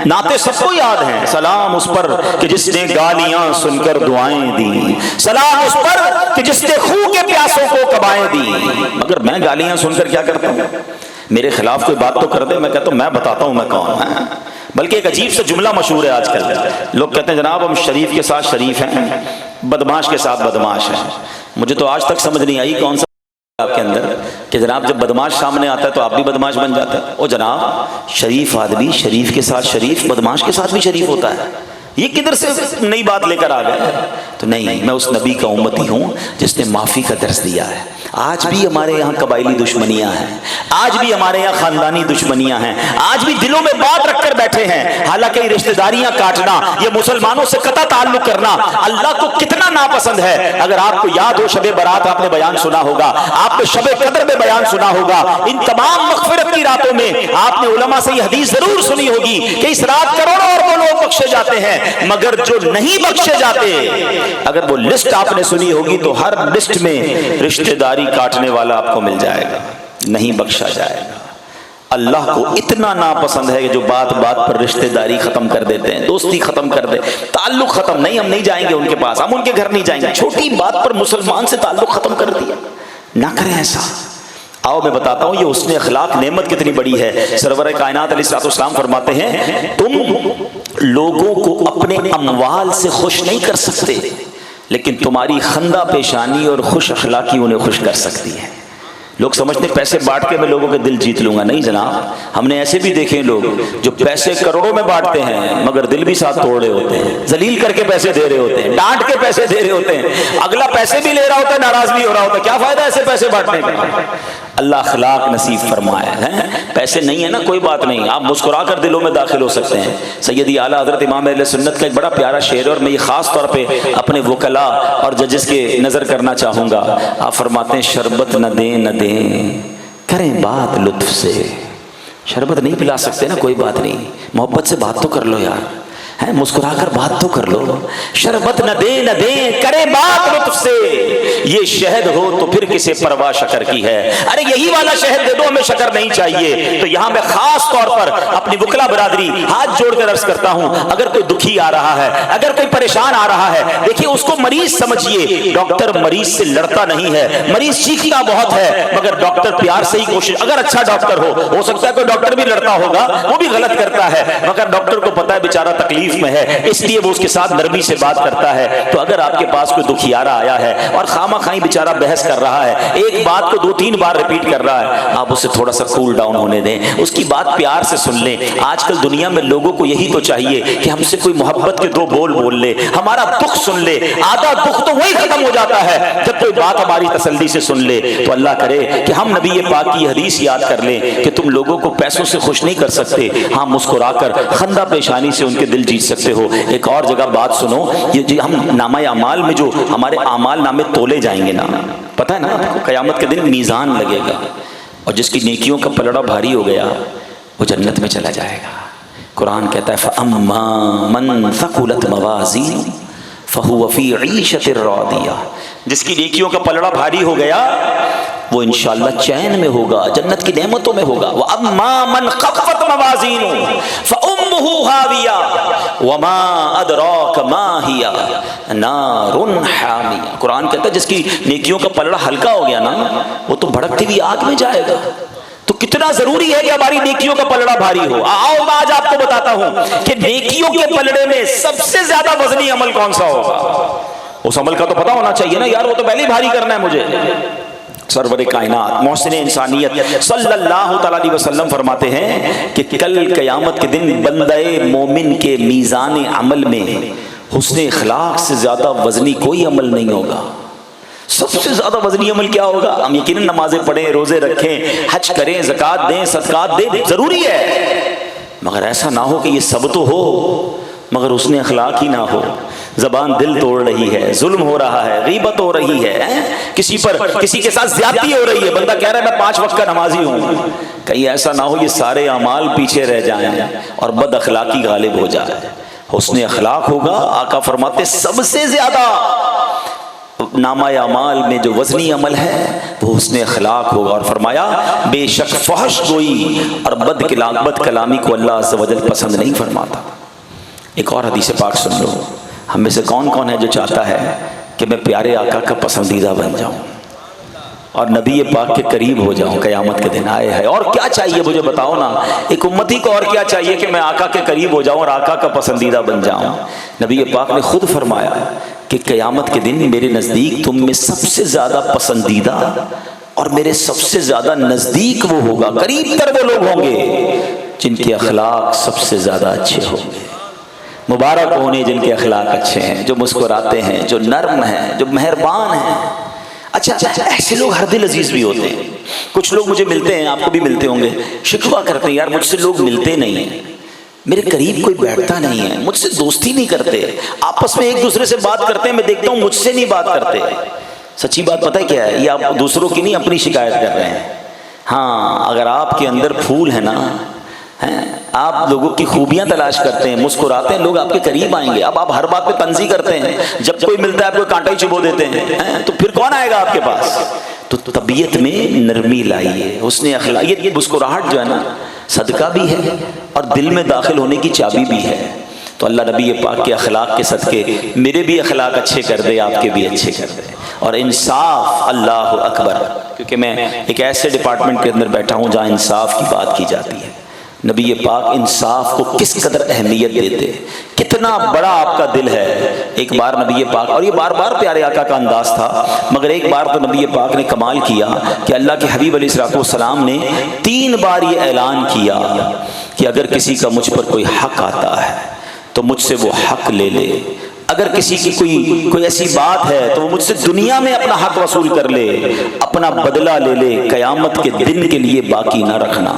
نعتیں سب کو یاد ہیں، سلام اس پر کہ جس نے گالیاں سن کر دعائیں دی، سلام اس پر کہ جس نے خون کے پیاسوں کو کبائیں دی. مگر میں گالیاں سن کر کیا کرتا ہوں؟ میرے خلاف کوئی بات تو کر دے، میں کہتا ہوں میں بتاتا ہوں میں کون ہوں۔ بلکہ ایک عجیب سا جملہ مشہور ہے آج کل، لوگ کہتے ہیں جناب ہم شریف کے ساتھ شریف ہیں، بدماش کے ساتھ بدماش ہیں۔ مجھے تو آج تک سمجھ نہیں آئی کون سا آپ کے اندر کہ جناب جب بدماش سامنے آتا ہے تو آپ بھی بدماش بن جاتا ہے۔ او جناب شریف آدمی شریف کے ساتھ شریف، بدماش کے ساتھ بھی شریف ہوتا ہے، یہ کدھر سے نئی بات لے کر آ گئے؟ تو نہیں، میں اس نبی کا امتی ہوں جس نے معافی کا درس دیا ہے۔ آج بھی ہمارے یہاں قبائلی دشمنیاں ہیں، آج بھی ہمارے یہاں خاندانی دشمنیاں ہیں، آج بھی دلوں میں بات رکھ کر بیٹھے ہیں۔ حالانکہ یہ رشتہ داریاں کاٹنا، یہ مسلمانوں سے قطع تعلق کرنا اللہ کو کتنا ناپسند ہے۔ اگر آپ کو یاد ہو شب برات آپ نے بیان سنا ہوگا، آپ نے شب قدر میں بیان سنا ہوگا، ان تمام مغفرت کی راتوں میں آپ نے علماء سے یہ حدیث ضرور سنی ہوگی کہ اس رات کروڑوں اور وہ لوگ بخشے جاتے ہیں، مگر جو نہیں بخشے جاتے، اگر وہ لسٹ آپ نے سنی ہوگی تو ہر لسٹ میں رشتہ داری کاٹنے والا آپ کو مل جائے گا، نہیں بخشا جائے گا۔ اللہ کو اتنا ناپسند ہے کہ جو بات بات پر رشتہ داری ختم کر دیتے ہیں، دوستی ختم کر دے، تعلق ختم، نہیں ہم نہیں جائیں گے ان کے پاس، ہم ان کے گھر نہیں جائیں گے، چھوٹی بات پر مسلمان سے تعلق ختم کر دیا۔ نہ کریں ایسا۔ آؤ میں بتاتا ہوں یہ حسن اخلاق نعمت کتنی بڑی ہے۔ سرور کائنات علیہ الصلوۃ والسلام فرماتے ہیں تم لوگوں کو اپنے اموال سے خوش نہیں کر سکتے، لیکن تمہاری خندہ پیشانی اور خوش اخلاقی انہیں خوش کر سکتی ہے۔ لوگ سمجھتے پیسے بانٹ کے میں لوگوں کے دل جیت لوں گا، نہیں جناب، ہم نے ایسے بھی دیکھے لوگ جو پیسے کروڑوں میں بانٹتے ہیں مگر دل بھی ساتھ توڑ رہے ہوتے ہیں، ذلیل کر کے پیسے دے رہے ہوتے ہیں، ڈانٹ کے پیسے دے رہے ہوتے ہیں، اگلا پیسے بھی لے رہا ہوتا ہے، ناراض بھی ہو رہا ہوتا ہے، کیا فائدہ ایسے پیسے بانٹنے کا؟ اللہ اخلاق نصیب فرمائے ہیں۔ پیسے نہیں ہے نا کوئی بات نہیں، آپ مسکرا کر دلوں میں داخل ہو سکتے ہیں۔ سیدی اعلیٰ حضرت امام اہل سنت کا ایک بڑا پیارا شعر ہے اور میں یہ خاص طور پہ اپنے وکلاء اور ججز کے نظر کرنا چاہوں گا۔ آپ فرماتے ہیں شربت نہ دیں نہ دیں کریں بات لطف سے۔ شربت نہیں پلا سکتے نا، کوئی بات نہیں، محبت سے بات تو کر لو یار، ہے مسکرا کر بات تو کر لو۔ شربت نہ دیں نہ دیں کریں بات لطف سے، یہ شہد ہو تو پھر کسے پرواہ شکر کی ہے۔ ارے یہی والا شہد دے دو، ہمیں شکر نہیں چاہیے۔ تو یہاں میں خاص طور پر اپنی وکلا برادری ہاتھ جوڑ کر عرض کرتا ہوں، اگر کوئی دکھی آ رہا ہے، اگر کوئی پریشان آ رہا ہے، دیکھیے اس کو مریض سمجھیے، ڈاکٹر مریض سے لڑتا نہیں ہے، مریض چیختا بہت ہے مگر ڈاکٹر پیار سے ہی کوشش، اگر اچھا ڈاکٹر ہو سکتا ہے کوئی ڈاکٹر بھی لڑتا ہوگا، وہ بھی غلط کرتا ہے، مگر ڈاکٹر کو پتا ہے بیچارہ تکلیف میں ہے، اس لیے وہ اس کے ساتھ نرمی سے بات کرتا ہے۔ تو اگر آپ کے پاس کوئی دکھیارا آیا ہے اور خامہ خائی بیچارہ بحث کر رہا ہے، ایک بات کو 2-3 بار ریپیٹ کر رہا ہے، آپ اسے تھوڑا سا کول ڈاؤن ہونے دیں، اس کی بات پیار سے سن لیں۔ آج کل دنیا میں لوگوں کو یہی تو چاہیے کہ ہم سے کوئی محبت کے 2 بول لے، ہمارا دکھ سن لے۔ آدھا دکھ تو وہی ختم ہو جاتا ہے جب کوئی بات ہماری تسلی سے سن لے۔ تو اللہ کرے کہ ہم نبی پاک کی حدیث یاد کر لیں کہ تم لوگوں کو پیسوں سے خوش نہیں کر سکتے، ہاں مسکرا کر خندہ پیشانی سے ان کے دل جیت سکتے ہو۔ ایک اور جگہ بات سنو، یہ ہم نامہ اعمال میں جو ہمارے اعمال نامے تولے جائیں گے نا، پتہ ہے نا آپ کو قیامت کے دن میزان لگے گا، اور جس کی نیکیوں کا پلڑا بھاری ہو گیا وہ جنت میں چلا جائے گا۔ قرآن کہتا ہے فَأَمَّا مَنْ ثَقُلَتْ مَوَازِينُهُ فَهُوَ فِي عِيشَةٍ رَاضِيَةٍ، جس کی نیکیوں کا پلڑا بھاری ہو گیا وہ انشاءاللہ چین میں ہوگا، جنت کی نعمتوں میں ہوگا۔ وَأَمَّا مَنْ خَفَّتْ مَوَازِينُهُ فَأُمُّهُ هَاوِيَةٌ وَمَا أَدْرَاكَ مَا هِيَ نَارٌ حَامِيَةٌ۔ قرآن کہتا ہے جس کی نیکیوں کا پلڑا ہلکا ہو گیا نا، وہ تو بھڑکتی ہوئی آگ میں جائے گا۔ تو کتنا ضروری ہے کہ ہماری نیکیوں کا پلڑا بھاری ہو۔ آؤ میں آج آپ کو بتاتا ہوں کہ نیکیوں کے پلڑے میں سب سے زیادہ وزنی عمل کون سا ہوگا۔ اس عمل کا تو پتہ ہونا چاہیے نا یار، وہ تو پہلے ہی بھاری کرنا ہے مجھے۔ سرور کائنات محسن انسانیت صلی اللہ تعالی علیہ وسلم فرماتے ہیں کہ کل قیامت کے دن بندہ مومن کے میزان عمل میں حسن اخلاق سے زیادہ وزنی کوئی عمل نہیں ہوگا۔ سب سے زیادہ وزنی عمل کیا ہوگا؟ ہم یقیناً نمازیں پڑھیں، روزے رکھیں، حج کریں، زکوٰۃ دیں، صدقات دیں، ضروری ہے، مگر ایسا نہ ہو کہ یہ سب تو ہو مگر حسن اخلاق ہی نہ ہو۔ زبان دل توڑ رہی ہے، ظلم ہو رہا ہے، غیبت ہو رہی ہے، کسی پر کسی کے ساتھ زیادتی ہو رہی ہے، بندہ کہہ رہا ہے میں 5 وقت کا نمازی ہوں، کہیں ایسا نہ ہو یہ سارے اعمال پیچھے رہ جائیں اور بد اخلاقی غالب ہو جائے۔ حسن اخلاق ہوگا، آقا فرماتے سب سے زیادہ نامہ اعمال میں جو وزنی عمل ہے وہ حسن اخلاق ہوگا، اور فرمایا بے شک فحش گوئی اور بد کلامی کو اللہ عز و جل پسند نہیں فرماتا۔ ایک اور حدیث پاک سن لو، ہم میں سے کون کون ہے جو چاہتا ہے کہ میں پیارے آقا کا پسندیدہ بن جاؤں؟ اور نبی پاک کے قریب ہو جاؤں قیامت کے دن. آئے ہے اور کیا چاہیے مجھے بتاؤ نا, ایک امتی کو اور کیا چاہیے کہ میں آقا کے قریب ہو جاؤں اور آقا کا پسندیدہ بن جاؤں. نبی پاک نے خود فرمایا کہ قیامت کے دن میرے نزدیک تم میں سب سے زیادہ پسندیدہ اور میرے سب سے زیادہ نزدیک وہ ہوگا, قریب تر وہ لوگ ہوں گے جن کے اخلاق سب سے زیادہ اچھے ہوں گے. مبارک ہونے جن کے اخلاق اچھے ہیں, جو مسکراتے ہیں, جو نرم ہیں, جو مہربان ہیں. اچھا ایسے لوگ ہر دل عزیز بھی ہوتے ہیں. کچھ لوگ مجھے ملتے ہیں, آپ کو بھی ملتے ہوں گے, شکوہ کرتے ہیں یار مجھ سے لوگ ملتے نہیں ہیں, میرے قریب کوئی بیٹھتا نہیں ہے, مجھ سے دوستی نہیں کرتے, آپس میں ایک دوسرے سے بات کرتے ہیں, میں دیکھتا ہوں مجھ سے نہیں بات کرتے. سچی بات پتہ ہے کیا ہے, یہ آپ دوسروں کی نہیں اپنی شکایت کر رہے ہیں. ہاں اگر آپ کے اندر پھول ہے نا, آپ لوگوں کی خوبیاں تلاش کرتے ہیں, مسکراتے ہیں, لوگ آپ کے قریب آئیں گے. اب آپ ہر بات پہ طنزی کرتے ہیں, جب کوئی ملتا ہے آپ کو کانٹا ہی چبو دیتے ہیں, تو پھر کون آئے گا آپ کے پاس؟ تو طبیعت میں نرمی لائیے, حسن اخلاق. یہ مسکراہٹ جو ہے نا صدقہ بھی ہے اور دل میں داخل ہونے کی چابی بھی ہے. تو اللہ نبی پاک کے اخلاق کے صدقے میرے بھی اخلاق اچھے کر دے, آپ کے بھی اچھے کر دے. اور انصاف, اللہ اکبر, کیونکہ میں ایک ایسے ڈپارٹمنٹ کے اندر بیٹھا ہوں جہاں انصاف کی بات کی جاتی ہے. نبی پاک انصاف کو کس قدر اہمیت دیتے, کتنا بڑا آپ کا دل ہے. ایک بار نبی پاک, اور یہ بار بار پیارے آقا کا انداز تھا, مگر ایک بار تو نبی پاک نے کمال کیا کہ اللہ کے حبیب علیہ السلام نے 3 بار یہ اعلان کیا کہ اگر کسی کا مجھ پر کوئی حق آتا ہے تو مجھ سے وہ حق لے لے. اگر کسی کی کوئی ایسی بات ہے تو وہ مجھ سے دنیا میں اپنا حق وصول کر لے, اپنا بدلہ لے لے, قیامت کے دن کے لیے باقی نہ رکھنا.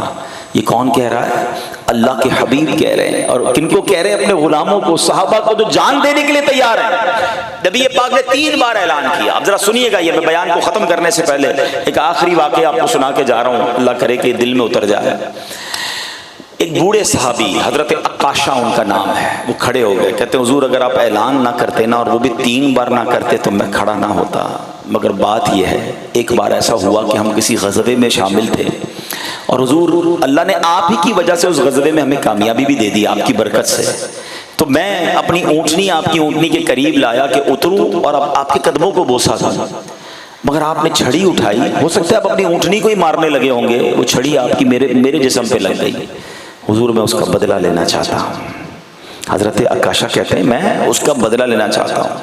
یہ کون کہہ رہا ہے؟ اللہ کے حبیب کہہ رہے ہیں. اور کن کو کہہ رہے ہیں؟ اپنے غلاموں کو, صحابہ کو, جو جان دینے کے لیے تیار ہیں. نبی پاک نے 3 بار اعلان کیا. اب ذرا سنیے گا, یہ میں بیان کو ختم کرنے سے پہلے ایک آخری واقعہ آپ کو سنا کے جا رہا ہوں, اللہ کرے کہ دل میں اتر جائے. ایک بوڑھے صحابی, حضرت عکاشہ ان کا نام ہے, وہ کھڑے ہو گئے, کہتے ہیں حضور اگر آپ اعلان نہ کرتے نا, اور وہ بھی 3 بار نہ کرتے, تو میں کھڑا نہ ہوتا. مگر بات یہ ہے, ایک بار ایسا ہوا کہ ہم کسی غزوے میں شامل تھے, اور حضور اللہ نے آپ ہی کی وجہ سے اس غزوے میں ہمیں کامیابی بھی دے دی, آپ کی برکت سے. تو میں اپنی اونٹنی آپ کی اونٹنی کے قریب لایا کہ اتروں اور آپ کے قدموں کو بوسا تھا, مگر آپ نے چھڑی اٹھائی. ہو سکتا ہے آپ اپنی اونٹنی کو ہی مارنے لگے ہوں گے, وہ چھڑی آپ کی میرے جسم پہ لگ گئی. حضور میں اس کا بدلہ لینا چاہتا ہوں. حضرت عکاشہ کہتے ہیں میں اس کا بدلہ لینا چاہتا ہوں.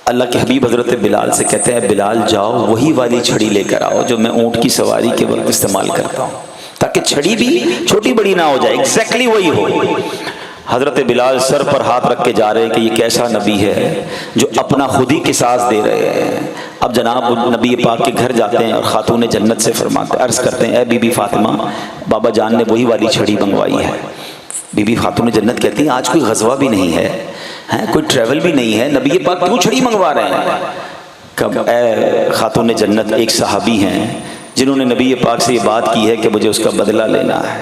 اللہ کے حبیب حضرت بلال سے کہتے ہیں بلال جاؤ وہی والی چھڑی لے کر آؤ جو میں اونٹ کی سواری کے وقت استعمال کرتا ہوں, تاکہ چھڑی بھی چھوٹی بڑی نہ ہو جائے, ایگزیکٹلی وہی ہو. حضرت بلال سر پر ہاتھ رکھ کے جا رہے ہیں کہ یہ کیسا نبی ہے جو اپنا خود ہی قصاص دے رہے ہیں. اب جناب نبی پاک کے گھر جاتے ہیں اور خاتون جنت سے فرماتے, عرض کرتے ہیں اے بی بی فاطمہ, بابا جان نے وہی والی چھڑی منگوائی ہے. بی بی خاتون جنت کہتی ہیں آج کوئی غزوہ بھی نہیں ہے, کوئی ٹریول بھی نہیں ہے, نبی پاک کیوں چھڑی منگوا رہے ہیں؟ کب اے خاتون جنت, ایک صحابی ہیں جنہوں نے نبی پاک سے یہ بات کی ہے کہ مجھے اس کا بدلہ لینا ہے.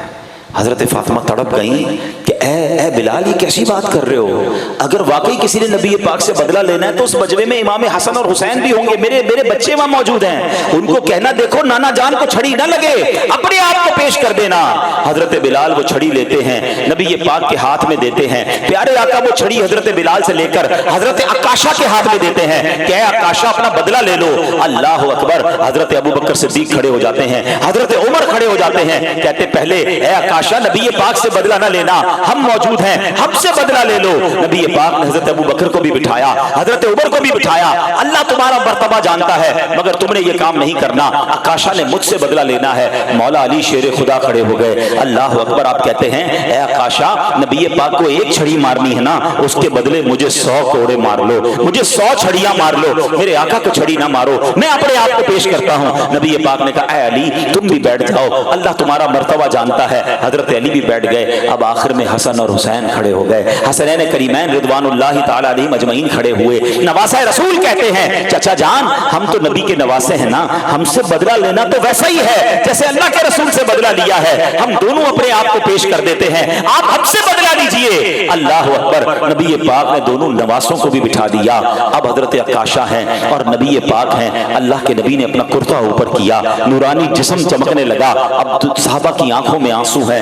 حضرت فاطمہ تڑپ گئیں کہ اے بلال یہ کیسی بات کر رہے ہو, اگر واقعی کسی نے نبی پاک سے بدلہ لینا ہے تو اس بجوے میں امام حسن اور حسین بھی ہوں گے, میرے بچے وہاں موجود ہیں, ان کو کہنا دیکھو نانا جان کو چھڑی نہ لگے, اپنے آپ کو پیش کر دینا. حضرت بلال وہ چھڑی لیتے ہیں, نبی پاک کے ہاتھ میں دیتے ہیں. پیارے آقا وہ چھڑی حضرت بلال سے لے کر حضرت عکاشہ کے ہاتھ میں دیتے ہیں کہ اے عکاشہ اپنا بدلہ لے لو. اللہ اکبر. حضرت ابوبکر صدیق کھڑے ہو جاتے ہیں, حضرت عمر کھڑے ہو جاتے ہیں, کہتے پہلے اے عکاشہ نبی پاک سے بدلہ نہ لینا, ہم موجود ہیں, ہم سے بدلہ لے لو. نبی پاک نے حضرت ابوبکر کو بھی بٹھایا, حضرت عمر کو بھی بٹھایا. اللہ تمہارا مرتبہ جانتا ہے مگر تم نے یہ کام نہیں کرنا, عکاشہ نے مجھ سے بدلہ لینا ہے. مولا علی شیر خدا کھڑے ہو گئے. اللہ اکبر. آپ کہتے ہیں اے عکاشہ نبی پاک کو ایک چھڑی مارنی ہے نا, اس کے بدلے مجھے 100 کوڑے مار لو, مجھے 100 چھڑیاں مار لو, میرے آقا کو چھڑی نہ مارو, میں اپنے آپ کو پیش کرتا ہوں. نبی پاک نے کہا اے علی تم بھی بیٹھ جاؤ, اللہ تمہارا مرتبہ جانتا ہے. حضرت علی بھی بیٹھ گئے. اب آخر میں حسن اور حسین کھڑے ہو گئے, حسنین کریمین رضوان اللہ تعالی علیہم اجمعین کھڑے ہوئے. نواسہ رسول کہتے ہیں چچا جان ہم تو نبی کے نواسے ہیں نا, ہم سے بدلہ لینا تو ویسا ہی ہے جیسے اللہ کے رسول سے بدلہ لیا ہے, ہم دونوں اپنے آپ کو پیش کر دیتے ہیں, آپ ہم سے بدلہ لیجئے. اللہ اکبر. نبی پاک نے دونوں نواسوں کو بھی بٹھا دیا. اب حضرت عکاشہ ہیں اور نبی پاک ہیں. اللہ کے نبی نے اپنا کرتا اوپر کیا, نورانی جسم چمکنے لگا. اب صحابہ کی آنکھوں میں آنسو ہیں,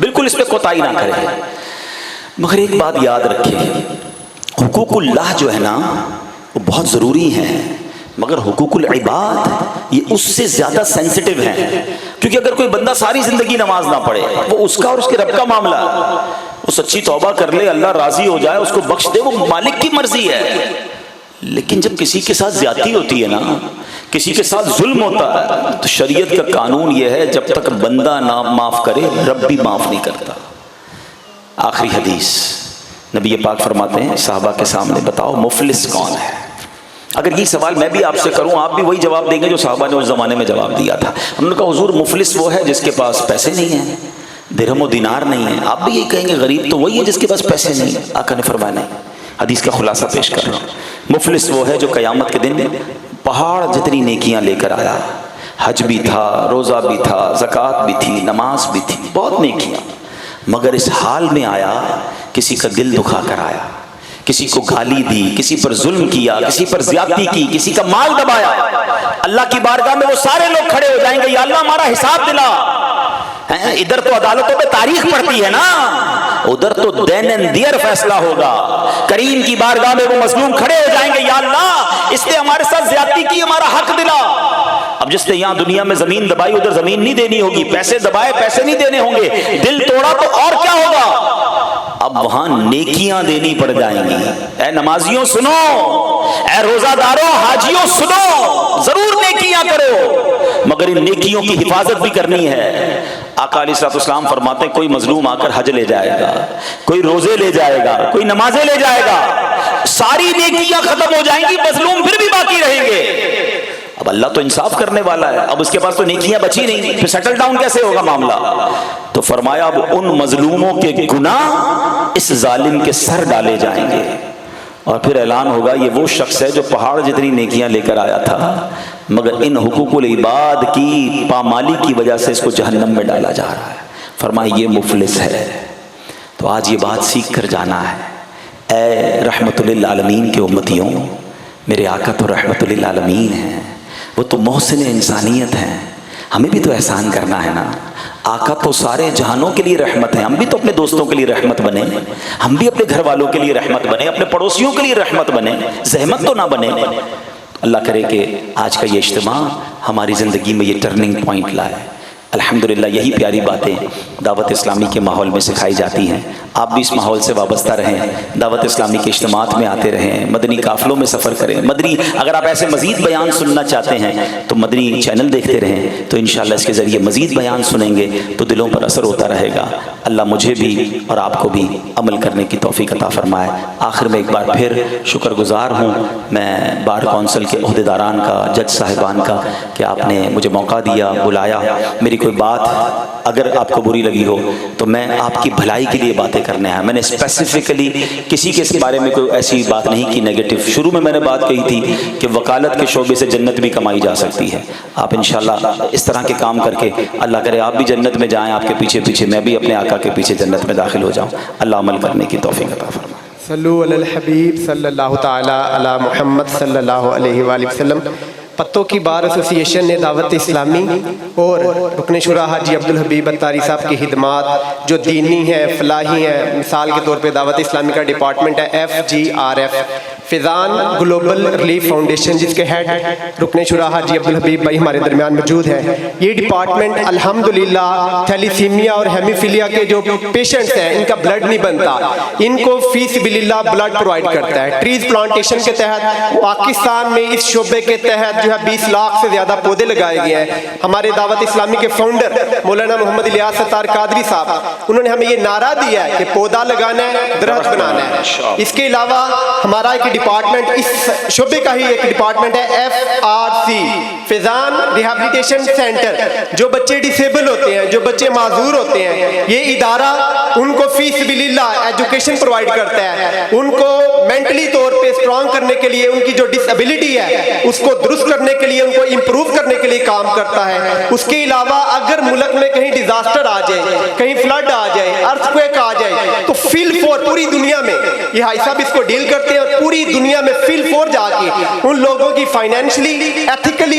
بالکل اس پہ کوتاہی نہ کرے. مگر ایک بات یاد رکھے، حقوق اللہ جو ہے نا وہ بہت ضروری ہیں، مگر حقوق العباد یہ اس سے زیادہ سینسٹیو ہیں. کیونکہ اگر کوئی بندہ ساری زندگی نماز نہ پڑھے، وہ اس کا اور اس کے رب کا معاملہ ہے، وہ سچی توبہ کر لے، اللہ راضی ہو جائے، اس کو بخش دے، وہ مالک کی مرضی ہے. لیکن جب کسی کے ساتھ زیادتی ہوتی ہے نا، کسی کے ساتھ ظلم ہوتا ہے، تو شریعت کا قانون یہ ہے جب تک بندہ نہ معاف کرے رب بھی معاف نہیں کرتا. آخری حدیث نبی پاک فرماتے ہیں صحابہ کے سامنے بتاؤ مفلس کون ہے. اگر یہ سوال میں بھی آپ سے کروں، آپ بھی وہی جواب دیں گے جو صحابہ نے اس زمانے میں جواب دیا تھا. انہوں نے کہا حضور مفلس وہ ہے جس کے پاس پیسے نہیں ہیں، درہم و دینار نہیں ہیں. آپ بھی یہی کہیں گے غریب تو وہی ہے جس کے پاس پیسے نہیں ہیں. آقا نے فرمایا نہیں. حدیث کا خلاصہ پیش کر رہا ہوں. مفلس وہ ہے جو قیامت کے دن پہاڑ جتنی نیکیاں لے کر آیا، حج بھی تھا، روزہ بھی تھا، زکوٰۃ بھی تھی، نماز بھی تھی، بہت نیکیاں، مگر اس حال میں آیا کسی کا دل دکھا کر آیا، کسی کو گالی دی، کسی پر ظلم کیا، کسی پر زیادتی کی، کسی کا مال دبایا. اللہ کی بارگاہ میں وہ سارے لوگ کھڑے ہو جائیں گے، یا اللہ ہمارا حساب دلا. ادھر تو عدالتوں پہ تاریخ پڑتی ہے نا، ادھر تو دین اینڈ دیئر فیصلہ ہوگا. کریم کی بارگاہ میں وہ مظلوم کھڑے ہو جائیں گے، یا اللہ اس نے ہمارے ساتھ زیادتی کی، ہمارا حق دلا. اب جس نے یہاں دنیا میں زمین دبائی ادھر زمین نہیں دینی ہوگی، پیسے دبائے پیسے نہیں دینے ہوں گے، دل توڑا تو اور کیا ہوگا. اب وہاں نیکیاں دینی پڑ جائیں گی. اے نمازیوں سنو، اے روزہ داروں حاجیوں سنو، ضرور نیکیاں کرو، مگر ان نیکیوں کی حفاظت بھی کرنی ہے. آقا علیہ الصلوۃ والسلام فرماتے ہیں کوئی مظلوم آ کر حج لے جائے گا، کوئی روزے لے جائے گا، کوئی نمازیں لے جائے گا، ساری نیکیاں ختم ہو جائیں گی، مظلوم پھر بھی باقی رہیں گے. اب اللہ تو انصاف کرنے والا ہے، اب اس کے پاس تو نیکیاں بچی نہیں، پھر سیٹل ڈاؤن کیسے ہوگا معاملہ. تو فرمایا اب ان مظلوموں کے گناہ اس ظالم کے سر ڈالے جائیں گے، اور پھر اعلان ہوگا یہ وہ شخص ہے جو پہاڑ جتنی نیکیاں لے کر آیا تھا، مگر ان حقوق العباد کی پامالی کی وجہ سے اس کو جہنم میں ڈالا جا رہا ہے. فرمایا یہ مفلس ہے. تو آج یہ بات سیکھ کر جانا ہے. اے رحمت للعالمین کے امتیوں، میرے آقا تو رحمت للعالمین ہیں، وہ تو محسن انسانیت ہیں، ہمیں بھی تو احسان کرنا ہے نا. آقا تو سارے جہانوں کے لیے رحمت ہیں، ہم بھی تو اپنے دوستوں کے لیے رحمت بنے، ہم بھی اپنے گھر والوں کے لیے رحمت بنے، اپنے پڑوسیوں کے لیے رحمت بنے، زحمت تو نہ بنے. اللہ کرے کہ آج کا یہ اجتماع ہماری زندگی میں یہ ٹرننگ پوائنٹ لائے. الحمدللہ یہی پیاری باتیں دعوت اسلامی کے ماحول میں سکھائی جاتی ہیں. آپ بھی اس ماحول سے وابستہ رہیں، دعوت اسلامی کے اجتماعات میں آتے رہیں، مدنی قافلوں میں سفر کریں. مدنی اگر آپ ایسے مزید بیان سننا چاہتے ہیں تو مدنی چینل دیکھتے رہیں، تو انشاءاللہ اس کے ذریعے مزید بیان سنیں گے تو دلوں پر اثر ہوتا رہے گا. اللہ مجھے بھی اور آپ کو بھی عمل کرنے کی توفیق عطا فرمائے. آخر میں ایک بار پھر شکر گزار ہوں میں بار کونسل کے عہدیداران کا، جج صاحبان کا، کہ آپ نے مجھے موقع دیا، بلایا. میری کوئی بات اگر آپ کو بری لگی ہو تو میں آپ کی بھلائی کے لیے باتیں کرنے آیا. میں نے اسپیسیفکلی کسی کے اس بارے میں کوئی ایسی بات نہیں کی نیگیٹو. شروع میں نے بات کہی تھی کہ وکالت کے شعبے سے جنت بھی کمائی جا سکتی ہے. آپ انشاءاللہ اس طرح کے کام کر کے اللہ کرے آپ بھی جنت میں جائیں، آپ کے پیچھے پیچھے میں بھی اپنے آقا کے پیچھے جنت میں داخل ہو جاؤں. اللہ عمل کرنے کی توفیق عطا فرمائے. صلو علی الحبیب صلی اللہ تعالی علی محمد صلی اللہ علیہ وآلہ وسلم. پتوں کی بار ایسوسی ایشن نے دعوت اسلامی اور رکن شورا حاجی عبدالحبیب اتاری صاحب کی خدمات جو دینی ہیں، فلاحی ہیں، مثال کے طور پہ دعوت اسلامی کا ڈپارٹمنٹ ہے FGRF فیضان گلوبل ریلیف فاؤنڈیشن، جس کے ہیڈ رکن شورا حاجی عبدالحبیب بھائی ہمارے درمیان موجود ہیں. یہ ڈپارٹمنٹ الحمدللہ تھیلیسیمیا اور ہیمیفیلیا کے جو پیشنٹس ہیں ان کا بلڈ نہیں بنتا، ان کو فی سبیل اللہ بلڈ پرووائڈ کرتا ہے. ٹریز پلانٹیشن کے تحت پاکستان میں اس شعبے کے تحت 20 لاکھ سے زیادہ پودے لگائے گئے ہیں. ہمارے دعوت اسلامی کے فاؤنڈر مولانا محمد الیاس ستار قادری صاحب، انہوں نے ہمیں یہ نعرہ دیا ہے کہ پودا لگانا ہے، درخت بنانا ہے. اس کے علاوہ ہمارا ایک ڈپارٹمنٹ، اس شعبے کا ہی ایک ڈپارٹمنٹ ہے FRC فیضان ریہیبلیٹیشن سینٹر. جو بچے ڈسیبل ہوتے ہیں، جو بچے معذور ہوتے ہیں، یہ ادارہ ان کو فی سبیل اللہ ایجوکیشن پرووائڈ کرتا ہے. ان کو مینٹلی طور پہ اسٹرانگ کرنے کے لیے، ان کی جو ڈسیبلٹی ہے اس کو درست کرنے کے لیے، ان کو امپروو کرنے کے لیے کام کرتا ہے. اس کے علاوہ اگر ملک میں کہیں ڈیزاسٹر آ جائے، کہیں فلڈ آ جائے، ارتھ کویک آ جائے، تو فیل فور پوری دنیا میں یہ بھائی صاحب اس کو ڈیل کرتے ہیں، اور پوری دنیا میں فیل فور جا کے ان لوگوں کی فائنینشلی، ایتھیکلی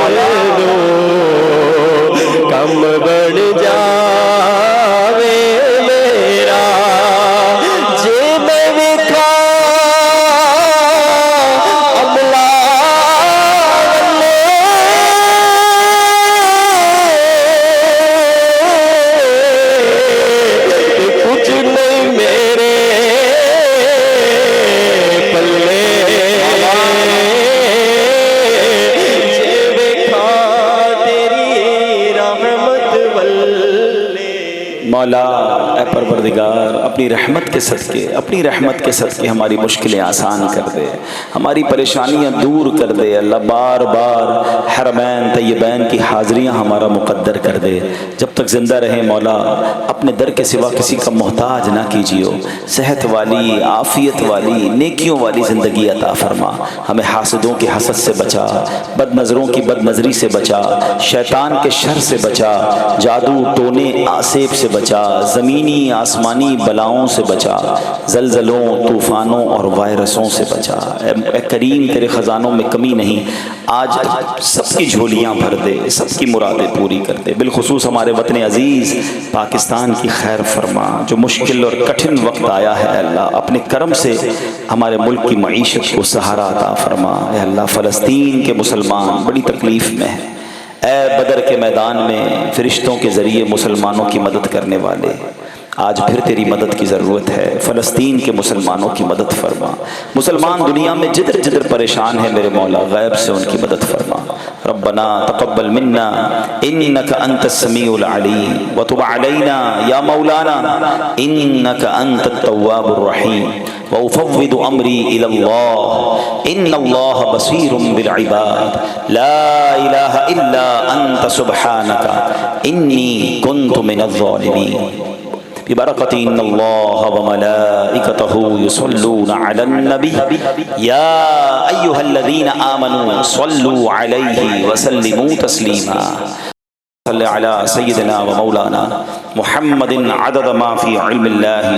Allah تیری رحمت کے صدقے، اپنی رحمت کے صدقے ہماری مشکلیں آسان کر دے، ہماری پریشانیاں دور کر دے اللہ، بار بار حرمین طیبین کی حاضریاں ہمارا مقدر کر دے، جب تک زندہ رہیں مولا اپنے در کے سوا کسی کا محتاج نہ کیجیو، صحت والی، عافیت والی، نیکیوں والی زندگی عطا فرما، ہمیں حاسدوں کے حسد سے بچا، بد نظروں کی بد نظری سے بچا، شیطان کے شر سے بچا، جادو ٹونے آسیب سے بچا، زمینی آسمانی بلاؤں سے بچا، زلزلوں، طوفانوں اور وائرسوں سے بچا۔ اے کریم تیرے خزانوں میں کمی نہیں، آج سب کی جھولیاں بھر دے، سب کی مرادیں پوری کر دے، بالخصوص ہمارے وطن عزیز پاکستان کی خیر فرما، جو مشکل اور کٹھن وقت آیا ہے اللہ اپنے کرم سے ہمارے ملک کی معیشت کو سہارا عطا فرما۔ اے اللہ فلسطین کے مسلمان بڑی تکلیف میں ہیں، اے بدر کے میدان میں فرشتوں کے ذریعے مسلمانوں کی مدد کرنے والے، آج پھر تیری مدد کی ضرورت ہے، فلسطین کے مسلمانوں کی مدد فرما، مسلمان دنیا میں جدھر جدھر پریشان ہیں میرے مولا غیب سے ان کی مدد فرما۔ ربنا تقبل منا انك انت السميع العليم وتب علينا يا مولانا انك انت التواب الرحيم وافوض امري الى الله ان الله بصير بالعباد لا اله الا انت سبحانك اني كنت من الظالمين ببركة إن الله وملائكته يصلون على النبي يا أيها الذين آمنوا صلوا عليه وسلموا تسليما صل على سيدنا ومولانا محمد عدد ما في علم الله